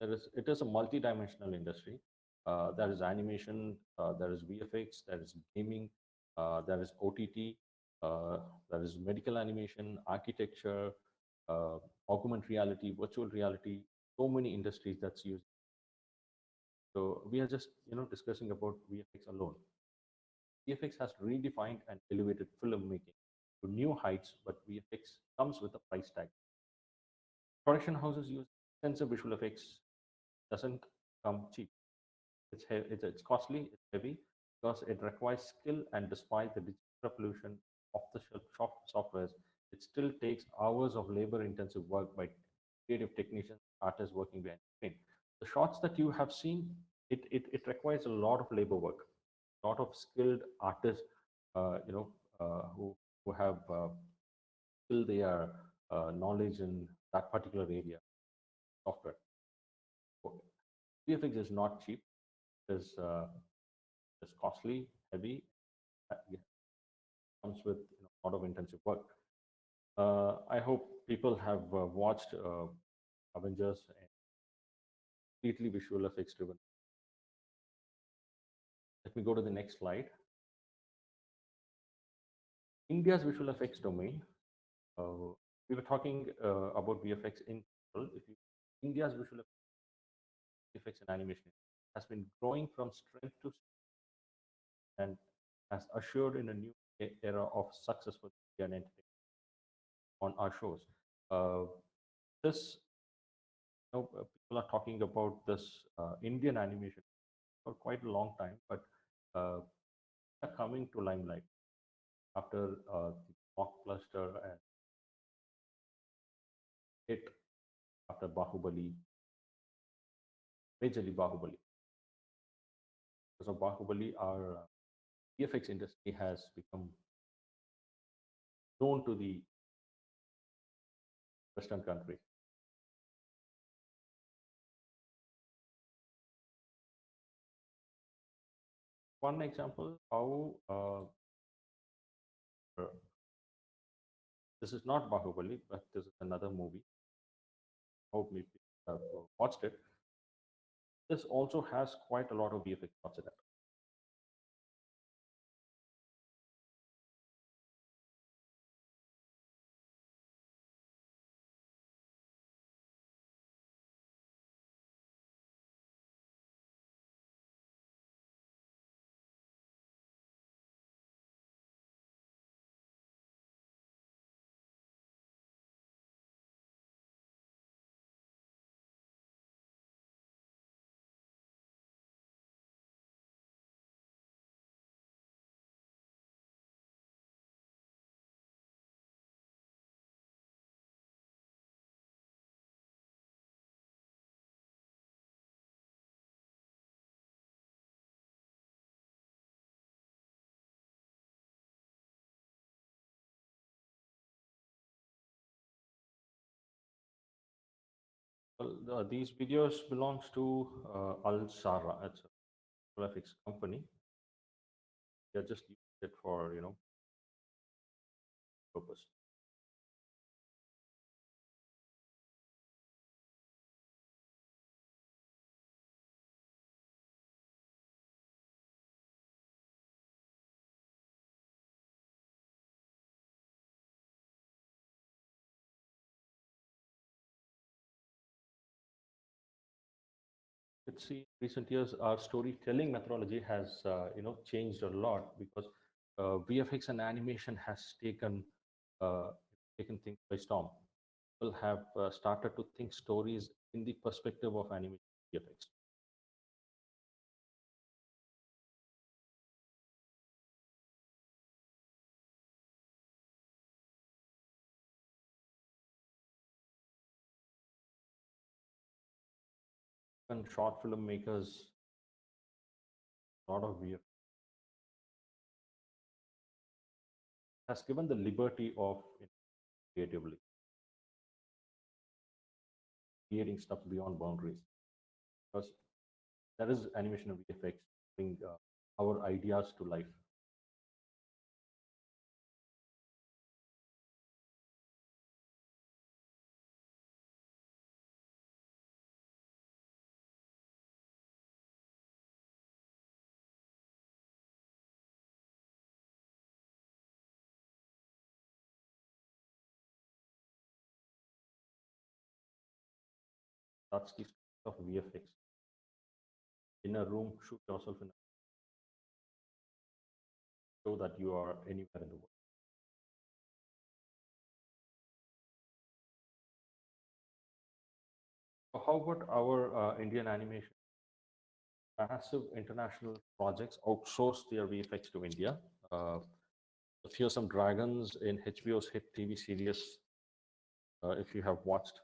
D: It is a multi-dimensional industry. There is animation, there is VFX, there is gaming, there is OTT, there is medical animation, architecture, augmented reality, virtual reality. So many industries that's used. So we are just discussing about VFX alone. VFX has redefined and elevated filmmaking to new heights, but VFX comes with a price tag. Production houses use extensive visual effects, doesn't come cheap. It's costly, it's heavy, because it requires skill, and despite the digital revolution of the shelf softwares, it still takes hours of labor-intensive work by creative technicians, artists working behind the screen. The shots that you have seen, it requires a lot of labor work, a lot of skilled artists, who have skilled their knowledge in that particular area, software. VFX is not cheap. It's costly, heavy. Yeah, comes with a lot of intensive work. I hope people have watched Avengers and completely visual effects driven. Let me go to the next slide. India's visual effects domain. We were talking about VFX in general. India's visual effects and animation has been growing from strength to strength and has ushered in a new era of successful Indian entertainment on our shows. This people are talking about this Indian animation for quite a long time, but are coming to limelight after the blockbuster and hit after Bahubali, majorly Bahubali. Because of Bahubali, our VFX industry has become known to the Western countries. One example how this is not Bahubali, but this is another movie. Hope maybe you have watched it. This also has quite a lot of VFX shots in it. Well, these videos belongs to Al Sara. It's a graphics company. They just use it for purpose. Let's see, recent years, our storytelling methodology has changed a lot because VFX and animation has taken things by storm. People have started to think stories in the perspective of animation VFX. And short film makers, a lot of VFX has given the liberty of creatively creating stuff beyond boundaries, because that is animation and VFX bring our ideas to life. That's the strength of VFX. In a room, shoot yourself in a show that you are anywhere in the world. So how about our Indian animation? Massive international projects outsource their VFX to India. Fearsome Dragons in HBO's hit TV series, if you have watched,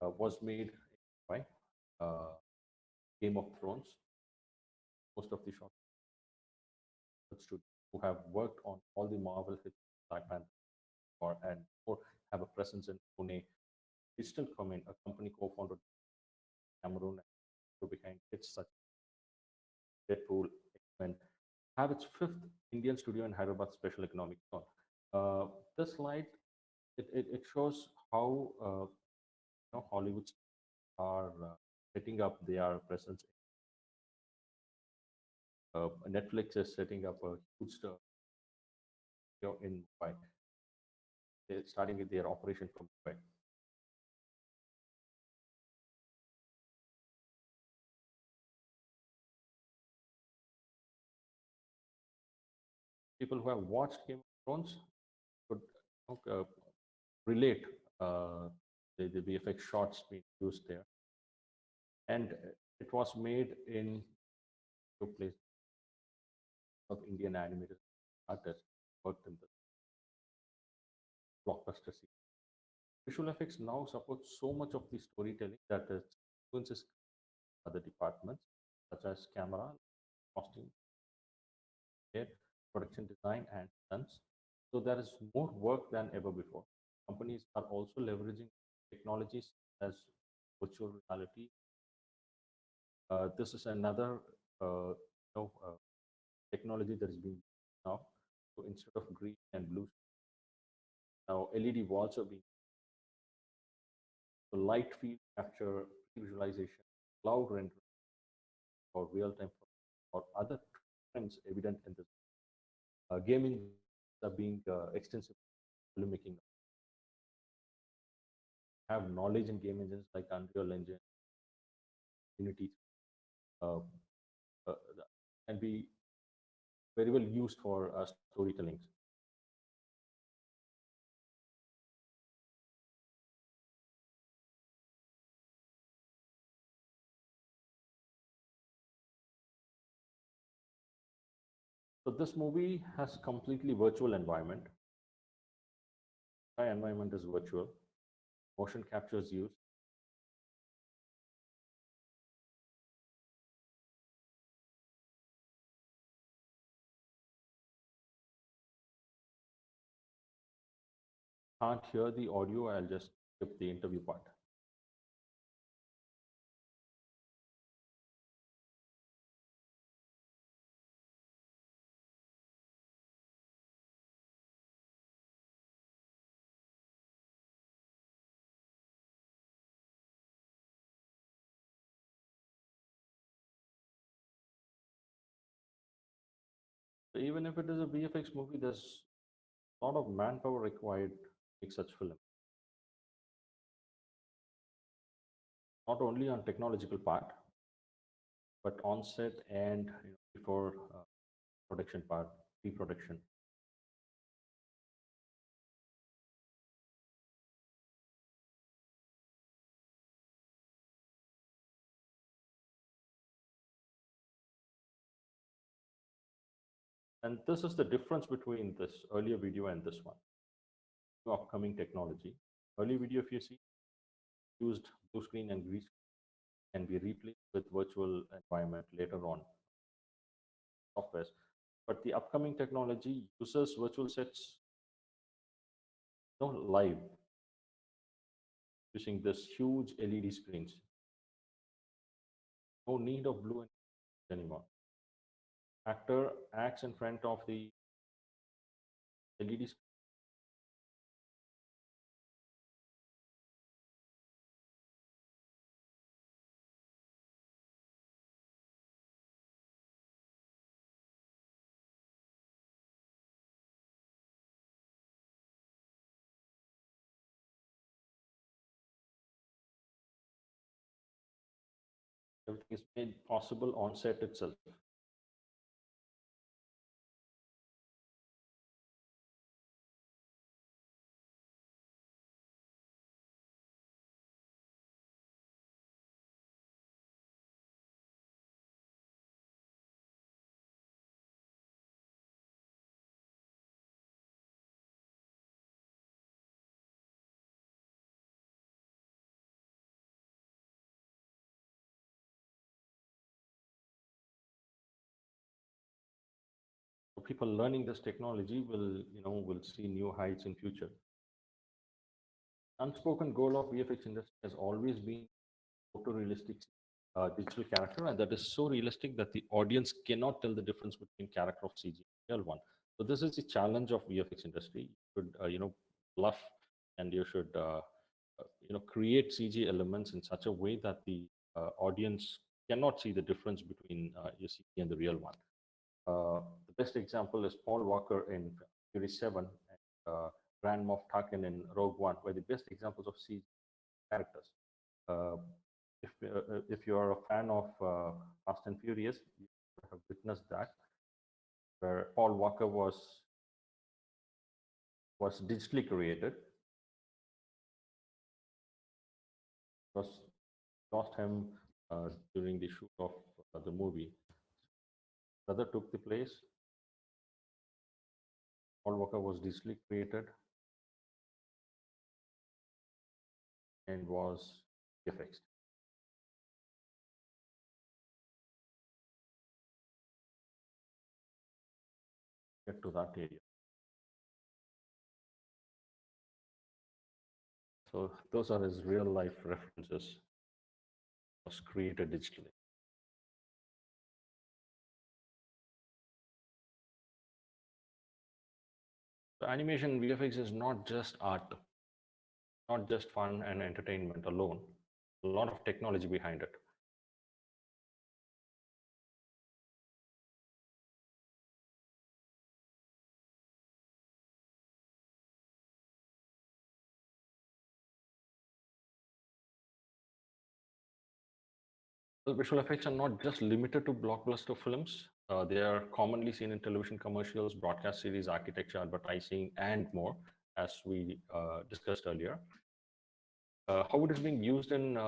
D: was made by Game of Thrones. Most of the short studios who have worked on all the Marvel hits, Black Panther, or have a presence in Pune. Digital Common, a company co-founded in Cameroon, who behind hits such as Deadpool, X-Men, have its fifth Indian studio in Hyderabad Special Economic Zone. This slide, it shows how Hollywood are setting up their presence. Netflix is setting up a huge studio in Mumbai. They're starting with their operation from Mumbai. People who have watched Game of Thrones could relate the VFX shots being used there. And it was made in a place of Indian animators, artists worked in the blockbuster scene. Visual effects now support so much of the storytelling that it influences other departments such as camera, costume, hair, production design, and stunts. So there is more work than ever before. companies are also leveraging technologies as virtual reality. This is another technology that is being used now. So instead of green and blue, now LED walls are being so light field capture, visualization, cloud rendering, or real-time or other trends evident in this. Gaming are being extensively making have knowledge in game engines like Unreal Engine, Unity, uh, uh, can be very well used for storytelling. So this movie has completely virtual environment. My environment is virtual. Motion capture is used. Can't hear the audio, I'll just skip the interview part. So even if it is a VFX movie, there's a lot of manpower required to make such film. Not only on technological part, but on set and before production part, pre-production. And this is the difference between this earlier video and this one. Upcoming technology. Early video, if you see, used blue screen and green screen can be replaced with virtual environment later on softwares. But the upcoming technology uses virtual sets live using this huge LED screens. No need of blue anymore. Actor acts in front of the LED screen. Everything is made possible on set itself. So people learning this technology will see new heights in future. Unspoken goal of VFX industry has always been photorealistic digital character, and that is so realistic that the audience cannot tell the difference between character of CG and real one. So this is the challenge of VFX industry. You should bluff, and you should create CG elements in such a way that the audience cannot see the difference between your CG and the real one. The best example is Paul Walker in Fury 7 and Grand Moff Tarkin in Rogue One, were the best examples of CG characters. Uh, if you are a fan of Fast and Furious, you have witnessed that, where Paul Walker was digitally created. Was lost him during the shoot of the movie. Brother took the place. Paul Walker was digitally created and was fixed. Get to that area. So those are his real life references. Was created digitally. So animation VFX is not just art, not just fun and entertainment alone. A lot of technology behind it. Well, visual effects are not just limited to blockbuster films. They are commonly seen in television commercials, broadcast series, architecture, advertising, and more, as we discussed earlier. How it is being used in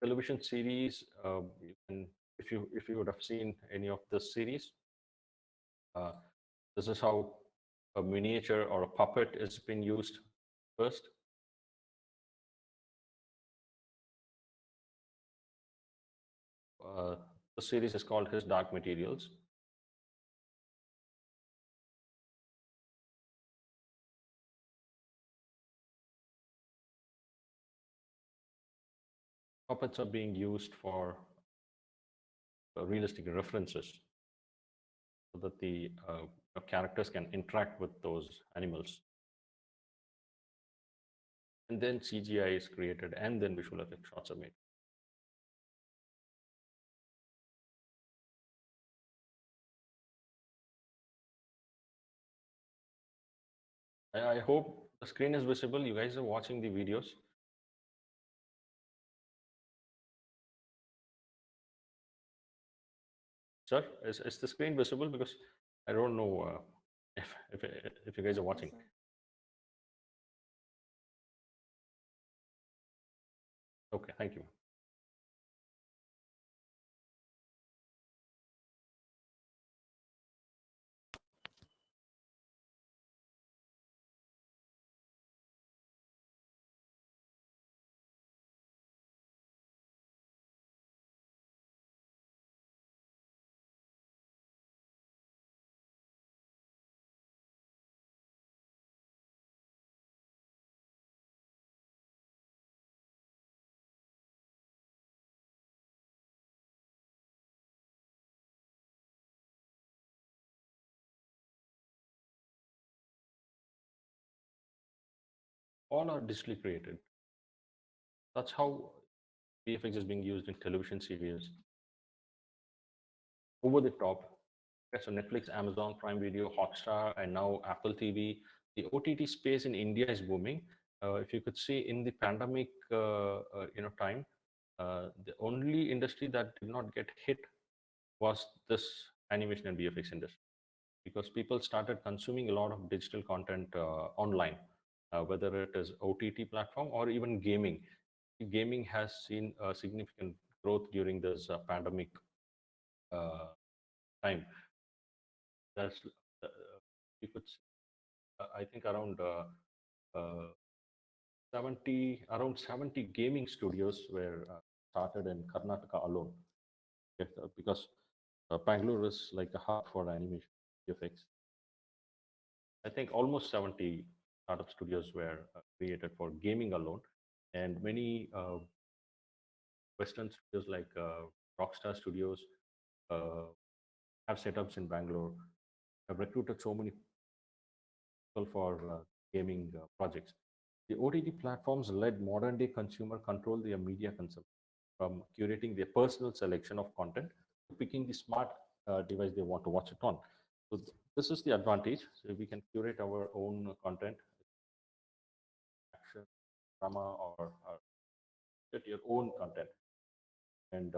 D: television series, you can, if you would have seen any of the series, uh, this is how a miniature or a puppet is being used first. The series is called His Dark Materials. Puppets are being used for realistic references so that the characters can interact with those animals. And then CGI is created, and then visual effect shots are made. I hope the screen is visible. You guys are watching the videos. Sir, is the screen visible? Because I don't know if you guys are watching. Okay, thank you. All are digitally created. That's how VFX is being used in television series. Over the top. Okay, so Netflix, Amazon Prime Video, Hotstar, and now Apple TV. The OTT space in India is booming. If you could see in the pandemic, time, the only industry that did not get hit was this animation and VFX industry, because people started consuming a lot of digital content online, whether it is OTT platform or even gaming. Gaming has seen a significant growth during this pandemic time. That's you could I think around 70 gaming studios were started in Karnataka alone. Yes, because Bangalore is like a hub for animation effects. I think almost 70 startup studios were created for gaming alone, and many Western studios like Rockstar Studios have setups in Bangalore. Have recruited so many people for gaming projects. The OTT platforms let modern day consumer control their media consumption, from curating their personal selection of content to picking the smart device they want to watch it on. So this is the advantage. So we can curate our own content, action, drama, or get your own content. And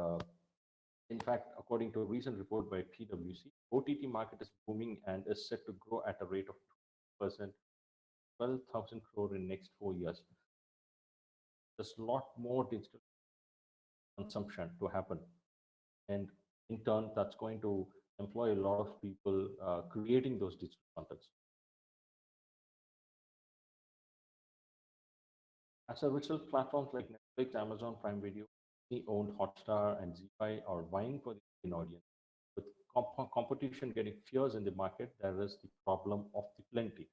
D: in fact, according to a recent report by PwC, OTT market is booming and is set to grow at a rate of 2%, 12,000 crore in next 4 years. There's a lot more digital consumption to happen, and in turn, that's going to employ a lot of people creating those digital contents. As a result, platforms like Netflix, Amazon Prime Video, owned Hotstar, and Z5 are vying for the Indian audience. With competition getting fierce in the market, there is the problem of the plenty.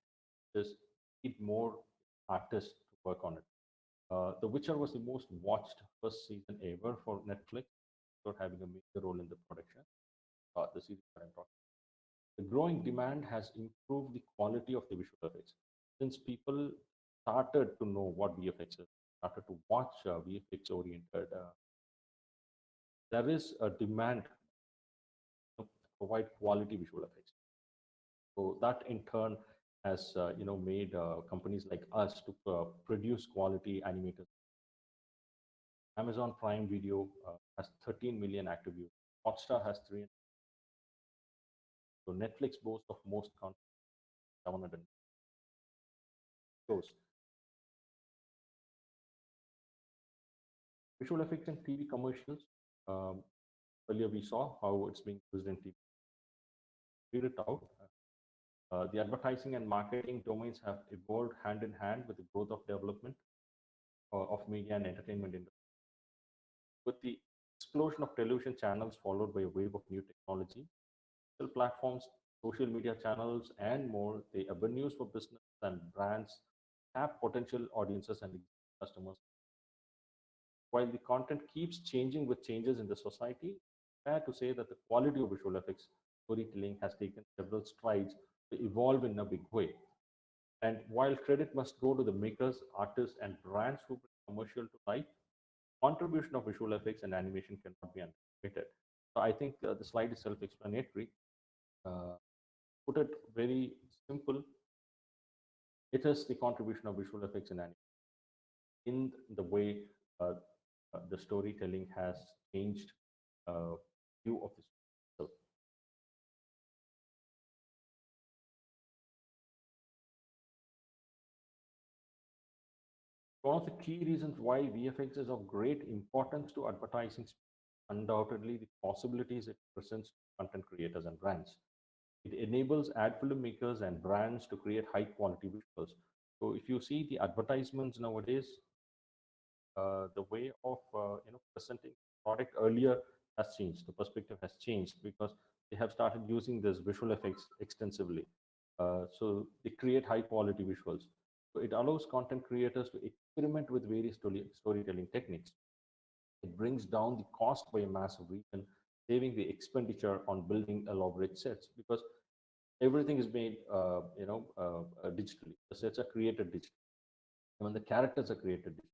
D: There's need more artists to work on it. The Witcher was the most watched first season ever for Netflix, without having a major role in the production. The series that I'm talking. The growing demand has improved the quality of the visual effects. Since people started to know what VFX is, started to watch VFX oriented, there is a demand to provide quality visual effects. So that in turn has made companies like us to produce quality animators. Amazon Prime Video has 13 million active users. Hotstar has 3. So Netflix boasts of most content, 700 shows. Visual effects in TV commercials. Earlier we saw how it's being used in TV. Read it out. The advertising and marketing domains have evolved hand in hand with the growth of development of media and entertainment industry. With the explosion of television channels followed by a wave of new technology, digital platforms, social media channels, and more, the avenues for business and brands have potential audiences and customers. While the content keeps changing with changes in the society, fair to say that the quality of visual effects storytelling has taken several strides to evolve in a big way. And while credit must go to the makers, artists, and brands who bring commercial to life, contribution of visual effects and animation cannot be underestimated. So I think the slide is self-explanatory. Put it very simple, it is the contribution of visual effects and animation in the way the storytelling has changed view of the story. One of the key reasons why VFX is of great importance to advertising, undoubtedly the possibilities it presents to content creators and brands. It enables ad film makers and brands to create high quality visuals. So if you see the advertisements nowadays, the way of presenting product earlier has changed. The perspective has changed because they have started using this visual effects extensively. So they create high quality visuals. So it allows content creators to experiment with various storytelling techniques. It brings down the cost by a massive region, saving the expenditure on building elaborate sets because everything is made digitally. The sets are created digitally. Even the characters are created digitally.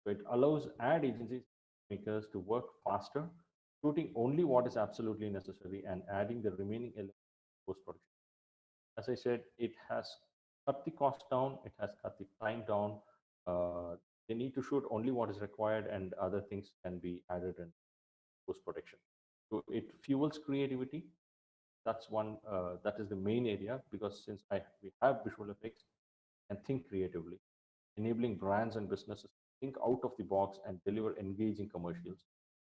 D: So it allows ad agencies makers to work faster, shooting only what is absolutely necessary and adding the remaining elements post-production. As I said, it has cut the cost down, it has cut the time down. They need to shoot only what is required and other things can be added in post-production. So it fuels creativity. That's one, that is the main area because since we have visual effects and think creatively, enabling brands and businesses to think out of the box and deliver engaging commercials.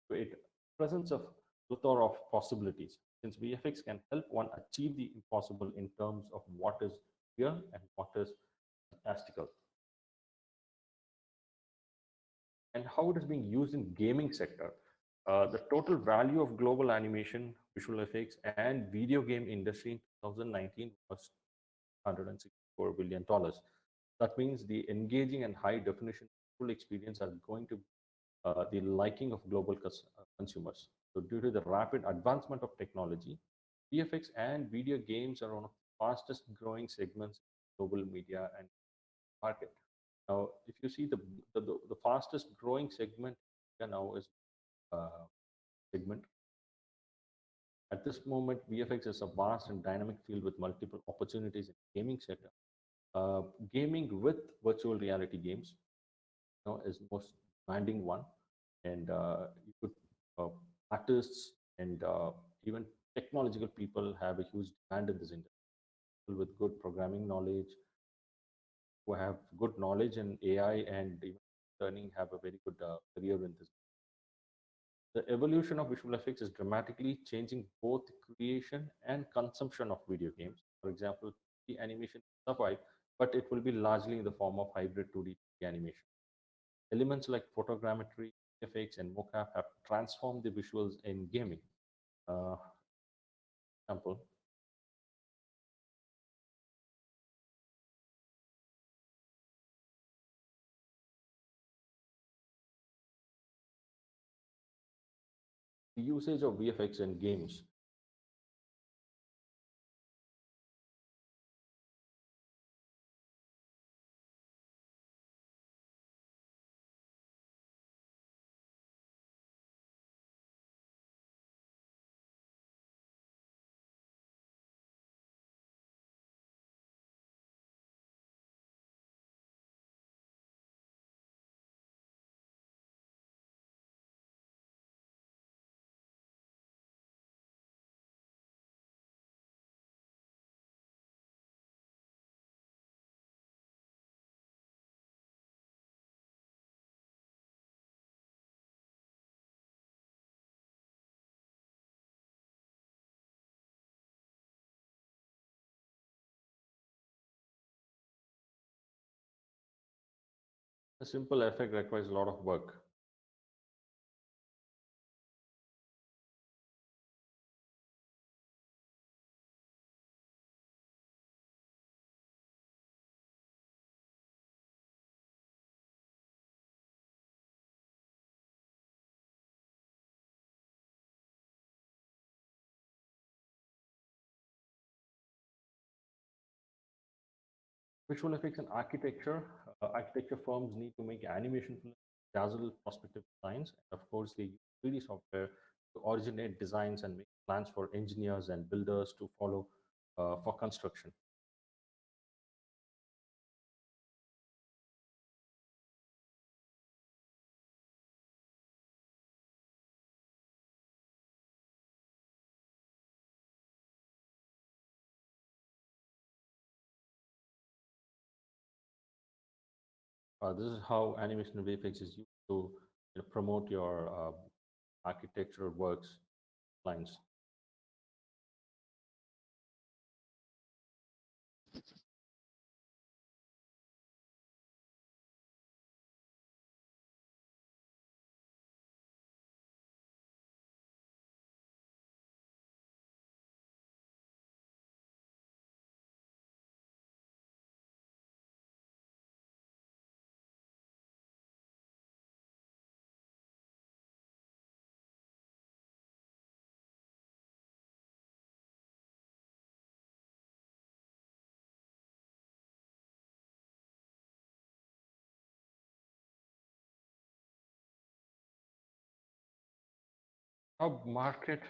D: So it presents a plethora of possibilities since VFX can help one achieve the impossible in terms of what is real and what is fantastical. And how it is being used in gaming sector. The total value of global animation, visual effects, and video game industry in 2019 was $164 billion. That means the engaging and high definition full experience are going to the liking of global consumers. So due to the rapid advancement of technology, VFX and video games are one of the fastest growing segments in global media and market. Now, if you see the fastest growing segment now is segment. At this moment, VFX is a vast and dynamic field with multiple opportunities in gaming sector. Gaming with virtual reality games is the most demanding one, and you could artists and even technological people have a huge demand in this industry. People with good programming knowledge, who have good knowledge in AI and even learning, have a very good career in this. The evolution of visual effects is dramatically changing both creation and consumption of video games. For example, the animation survive, but it will be largely in the form of hybrid 2D animation. Elements like photogrammetry, effects, and mocap have transformed the visuals in gaming. Example. The usage of VFX in games. A simple effect requires a lot of work. Visual effects and architecture. Architecture firms need to make animation films, dazzle prospective designs. And of course, they use 3D software to originate designs and make plans for engineers and builders to follow for construction. This is how animation VFX is used to promote your architectural works lines. Job market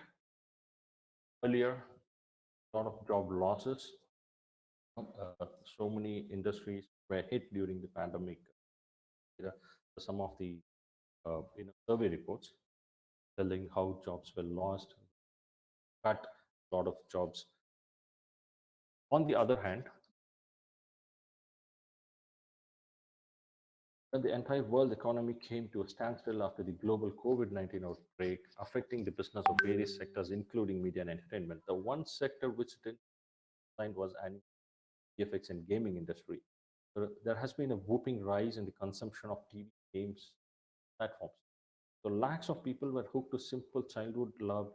D: earlier, a lot of job losses. So many industries were hit during the pandemic. Some of the survey reports telling how jobs were lost, cut a lot of jobs. On the other hand, when the entire world economy came to a standstill after the global COVID-19 outbreak, affecting the business of various sectors, including media and entertainment, the one sector which didn't decline was VFX and gaming industry. There has been a whooping rise in the consumption of TV games platforms. So lakhs of people were hooked to simple childhood love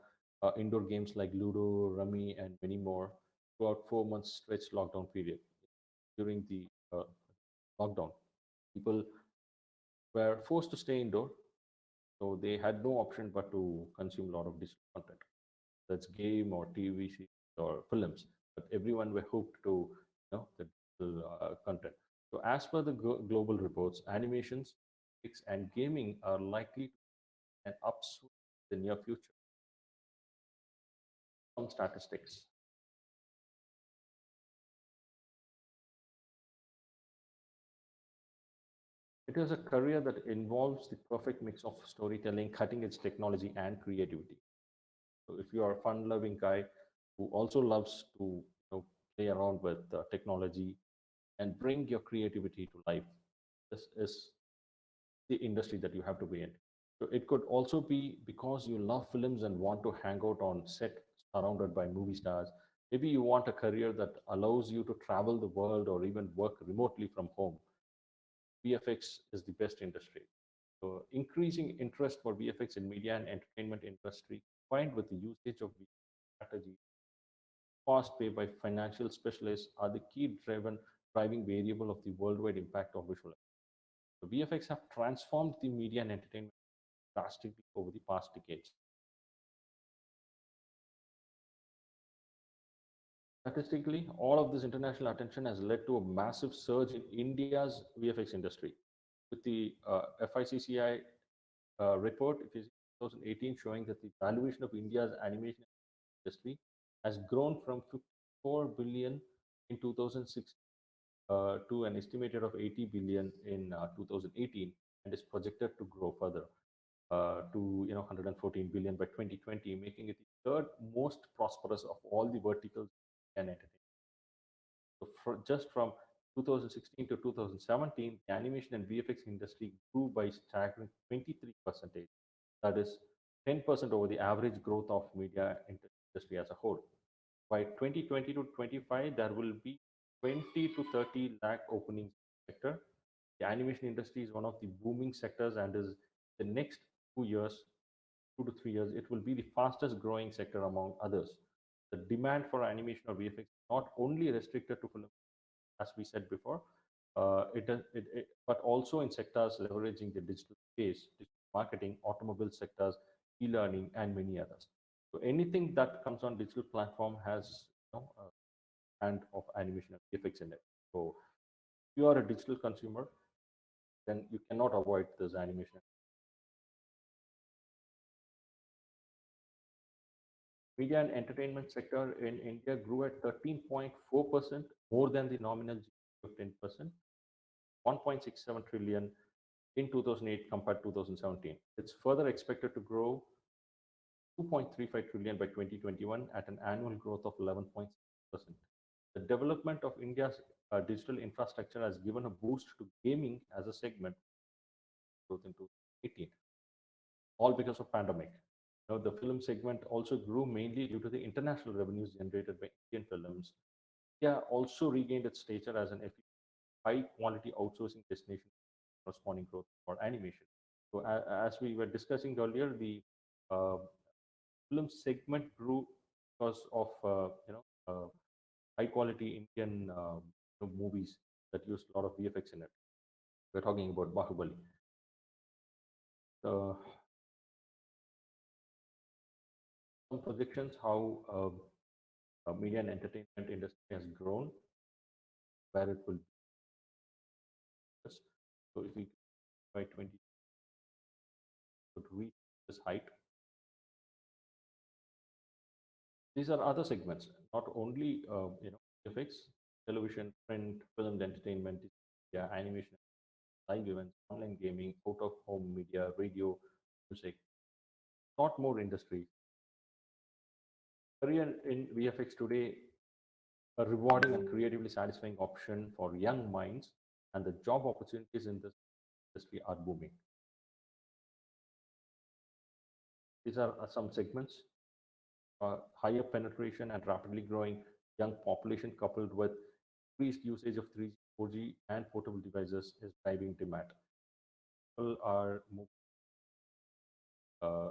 D: indoor games like Ludo, Rummy, and many more throughout 4 months stretch lockdown period. During the lockdown, people were forced to stay indoor, so they had no option but to consume a lot of digital content. That's game or TV series or films, but everyone were hooked to the digital content. So as per the global reports, animations, graphics, and gaming are likely to an upswing in the near future. Some statistics. It is a career that involves the perfect mix of storytelling, cutting-edge technology, and creativity. So if you are a fun-loving guy who also loves to play around with technology and bring your creativity to life, this is the industry that you have to be in. So it could also be because you love films and want to hang out on set surrounded by movie stars. Maybe you want a career that allows you to travel the world or even work remotely from home. VFX is the best industry. So increasing interest for VFX in media and entertainment industry, combined with the usage of strategy, fast pay by financial specialists are the key driving variable of the worldwide impact of visual effects. So VFX have transformed the media and entertainment drastically over the past decades. Statistically, all of this international attention has led to a massive surge in India's VFX industry. With the FICCI report, it is 2018 showing that the valuation of India's animation industry has grown from 54 billion in 2006 to an estimated of 80 billion in 2018, and is projected to grow further to 114 billion by 2020, making it the third most prosperous of all the verticals in entertainment. So just from 2016 to 2017, the animation and VFX industry grew by staggering 23%. That is 10% over the average growth of media industry as a whole. By 2020 to 25, there will be 20 to 30 lakh openings in the sector. The animation industry is one of the booming sectors, and is the next 2 years, 2 to 3 years, it will be the fastest growing sector among others. The demand for animation or VFX is not only restricted to film, as we said before, but also in sectors leveraging the digital space, digital marketing, automobile sectors, e-learning, and many others. So anything that comes on digital platform has a hand of animation and VFX in it. So if you are a digital consumer, then you cannot avoid this animation. Media and entertainment sector in India grew at 13.4%, more than the nominal GDP of 10%, 1.67 trillion in 2008 compared to 2017. It's further expected to grow 2.35 trillion by 2021 at an annual growth of 11.6%. The development of India's digital infrastructure has given a boost to gaming as a segment growth in 2018, all because of pandemic. Now, the film segment also grew mainly due to the international revenues generated by Indian films. India also regained its stature as an high-quality outsourcing destination, corresponding growth for animation. So, as we were discussing earlier, the uh, film segment grew because of high-quality Indian movies that used a lot of VFX in it. We're talking about Bahubali. Some projections how media and entertainment industry has grown, where it will be. So if we by 20 could reach this height. These are other segments, not only VFX, television, print, film, entertainment, yeah, animation, live events, online gaming, out of home media, radio, music, not more industries. Career in VFX today, a rewarding and creatively satisfying option for young minds, and the job opportunities in this industry are booming. These are some segments. Higher penetration and rapidly growing young population, coupled with increased usage of 3G, 4G, and portable devices, is driving demand. People are moving a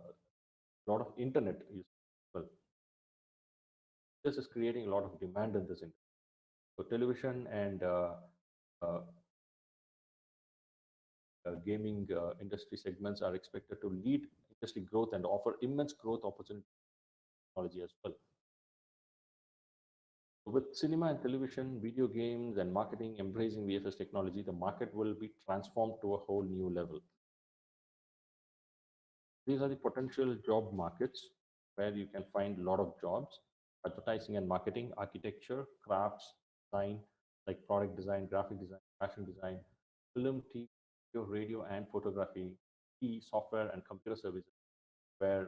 D: lot of internet use. Well, this is creating a lot of demand in this industry. So television and gaming industry segments are expected to lead industry growth and offer immense growth opportunities in technology as well. With cinema and television, video games, and marketing embracing VFX technology, the market will be transformed to a whole new level. These are the potential job markets where you can find a lot of jobs: advertising and marketing, architecture, crafts, design, like product design, graphic design, fashion design, film, TV, radio, and photography, software and computer services, where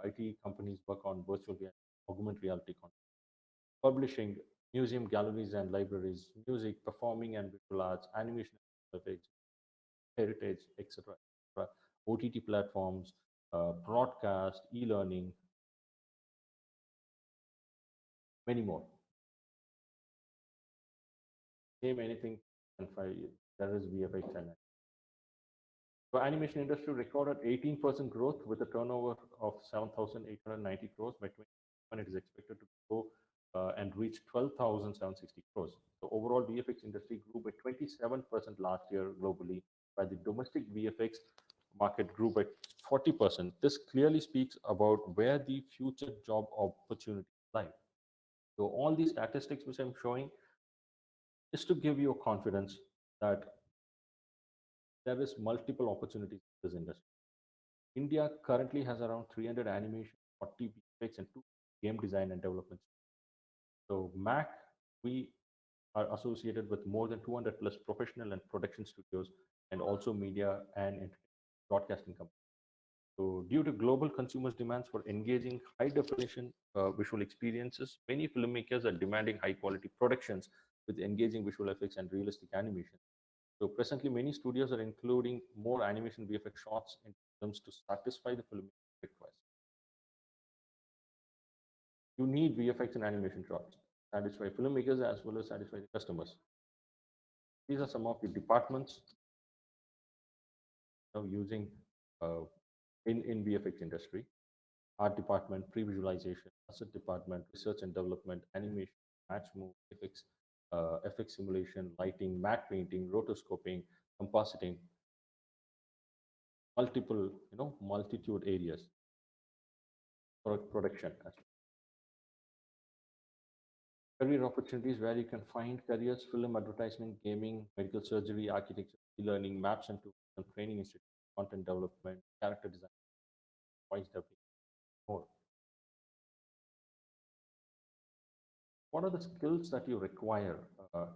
D: IT companies work on virtual reality, augmented reality content. Publishing, museum, galleries, and libraries, music, performing and visual arts, animation, effects, heritage, etc. OTT platforms, broadcast, e-learning, many more. Name anything and there is VFX and so animation industry recorded 18% growth with a turnover of 7,890 crores. By 2021, it is expected to grow and reach 12,760 crores. So overall, VFX industry grew by 27% last year globally, while the domestic VFX market grew by 40%. This clearly speaks about where the future job opportunities lie. So all these statistics which I'm showing is to give you a confidence that there is multiple opportunities in this industry. India currently has around 300 animation, 40 VFX, and 2 game design and development. So MAC, we are associated with more than 200 plus professional and production studios, and also media and broadcasting companies. So due to global consumers' demands for engaging high definition visual experiences, many filmmakers are demanding high quality productions with engaging visual effects and realistic animation. So presently, many studios are including more animation VFX shots in films to satisfy the film request. You need VFX and animation shots, satisfy filmmakers as well as satisfy the customers. These are some of the departments now using in VFX industry: art department, pre-visualization, asset department, research and development, animation, match move, FX, FX simulation, lighting, matte painting, rotoscoping, compositing, multiple, multitude areas for production as well. Career opportunities where you can find careers: film, advertisement, gaming, medical surgery, architecture, e-learning, maps and tools, and training institute, content development, character design, voice dubbing, more. What are the skills that you require to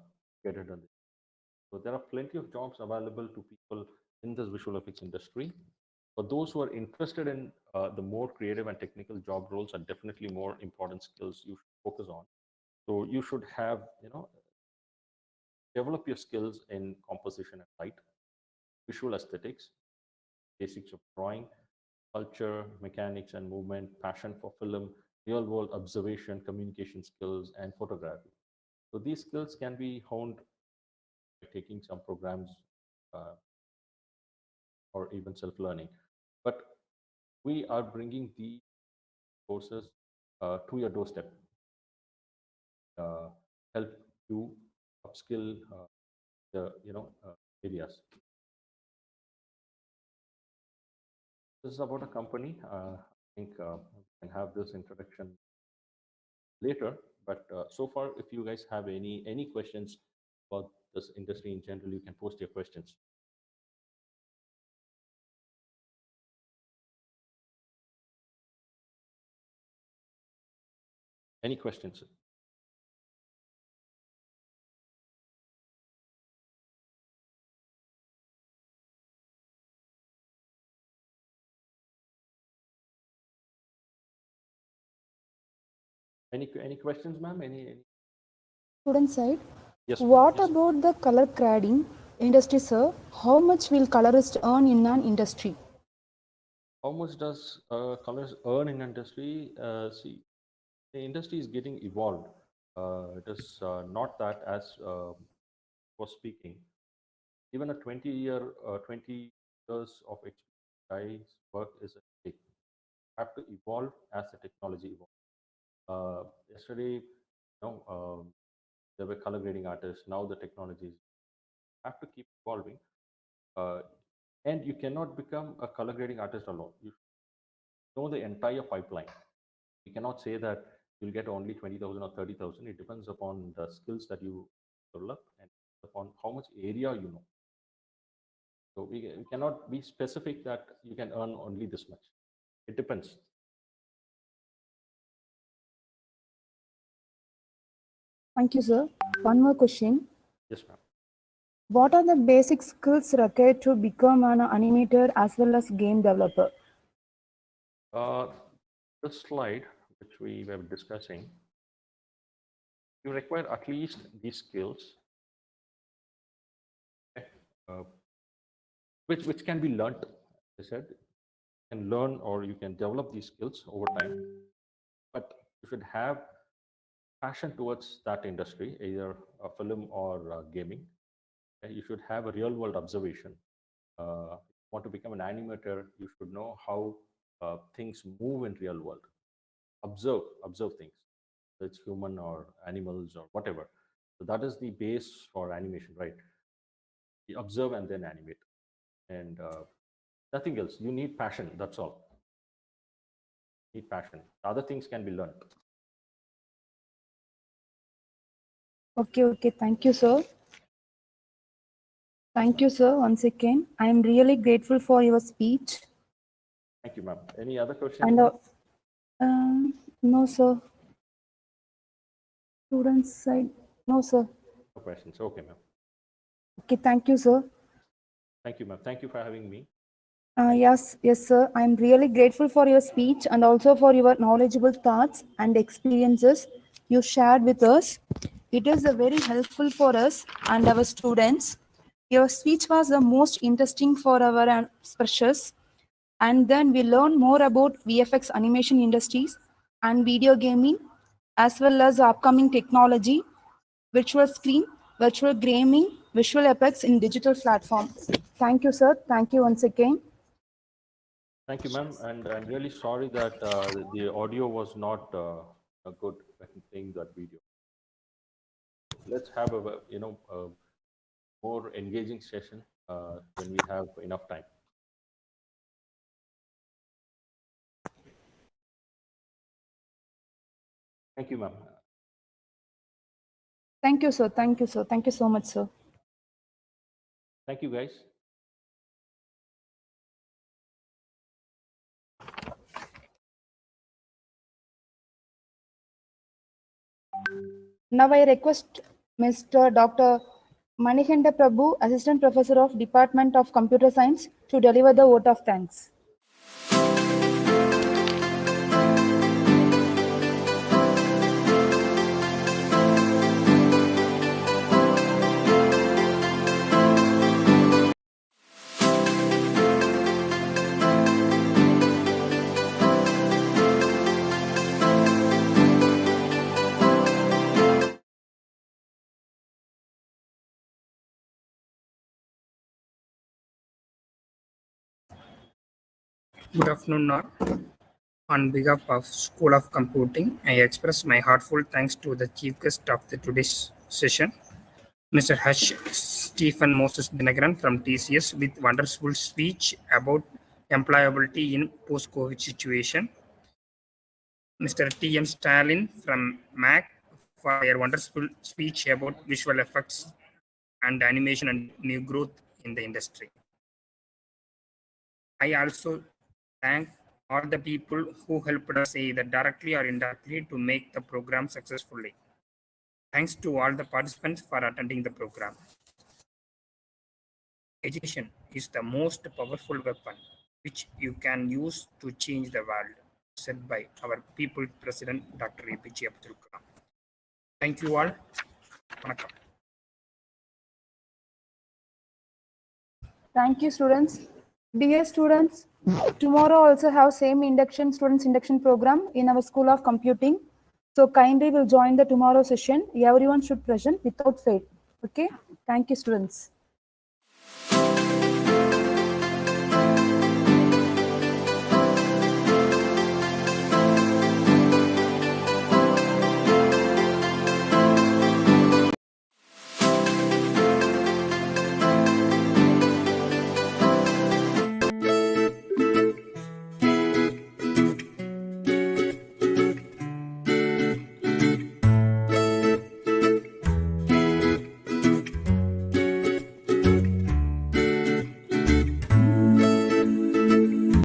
D: get into this? So there are plenty of jobs available to people in this visual effects industry. For those who are interested in the more creative and technical job roles, are definitely more important skills you should focus on. So you should have, develop your skills in composition and light, visual aesthetics, basics of drawing, culture, mechanics and movement, passion for film, real world observation, communication skills, and photography. So these skills can be honed by taking some programs uh, or even self-learning. But we are bringing these courses to your doorstep, help you upskill the areas. This is about a company. I think we can have this introduction later. But so far, if you guys have any questions about this industry in general, you can post your questions. Any questions? Any questions, ma'am? Any?
G: Student side.
D: Yes.
G: What
D: Yes.
G: about the color grading industry, sir? How much will colorists earn in an industry?
D: How much does colors earn in industry? See, the industry is getting evolved. It is not that as was speaking. Even a 20 years of experience work is a mistake. Have to evolve as the technology evolves. Yesterday, there were color grading artists. Now the technologies have to keep evolving, and you cannot become a color grading artist alone. You know the entire pipeline. You cannot say that you'll get only 20,000 or 30,000. It depends upon the skills that you develop and upon how much area you know. So we cannot be specific that you can earn only this much. It depends.
G: Thank you, sir. One more question.
D: Yes, ma'am.
G: What are the basic skills required to become an animator as well as game developer?
D: This slide, which we were discussing, you require at least these skills, okay, which can be learnt. As I said, you can learn or you can develop these skills over time, but you should have passion towards that industry, either film or gaming. Okay? You should have a real world observation. If you want to become an animator, you should know how things move in real world. Observe things, whether it's human or animals or whatever. So that is the base for animation, right? You observe and then animate, and nothing else. You need passion. That's all. You need passion. Other things can be learned.
G: Okay. Thank you, sir. Thank you, sir. Once again, I am really grateful for your speech.
D: Thank you, ma'am. Any other questions?
G: And
D: ma'am?
G: no, sir. Students side, no, sir.
D: No questions. Okay, ma'am.
G: Okay, thank you, sir.
D: Thank you, ma'am. Thank you for having me.
G: Yes, sir. I am really grateful for your speech and also for your knowledgeable thoughts and experiences you shared with us. It is very helpful for us and our students. Your speech was the most interesting for our freshers. And then we learn more about VFX animation industries and video gaming, as well as upcoming technology, virtual screen, virtual gaming, visual effects in digital platforms. Thank you, sir. Thank you once again.
D: Thank you, ma'am. And I'm really sorry that the audio was not good when playing that video. Let's have a more engaging session when we have enough time. Thank you, ma'am.
G: Thank you, sir. Thank you, sir. Thank you so much, sir.
D: Thank you, guys.
G: Now I request Mr. Dr. Manikanda Prabhu, Assistant Professor of Department of Computer Science, to deliver the vote of thanks.
E: Good afternoon, all. On behalf of School of Computing, I express my heartfelt thanks to the chief guest of today's session, Mr. H. Stephen Moses Dinagaran from TCS, with wonderful speech about employability in post-COVID situation. Mr. T. M. Stalin from MAC for their wonderful speech about visual effects and animation and new growth in the industry. I also thank all the people who helped us either directly or indirectly to make the program successfully. Thanks to all the participants for attending the program. Education is the most powerful weapon which you can use to change the world, said by our people President Dr. APJ Abdul Kalam. Thank you all. Vanakkam.
G: Thank you, students. Dear students, tomorrow also have same students induction program in our School of Computing. So kindly will join the tomorrow session. Everyone should present without fail. Okay. Thank you, students.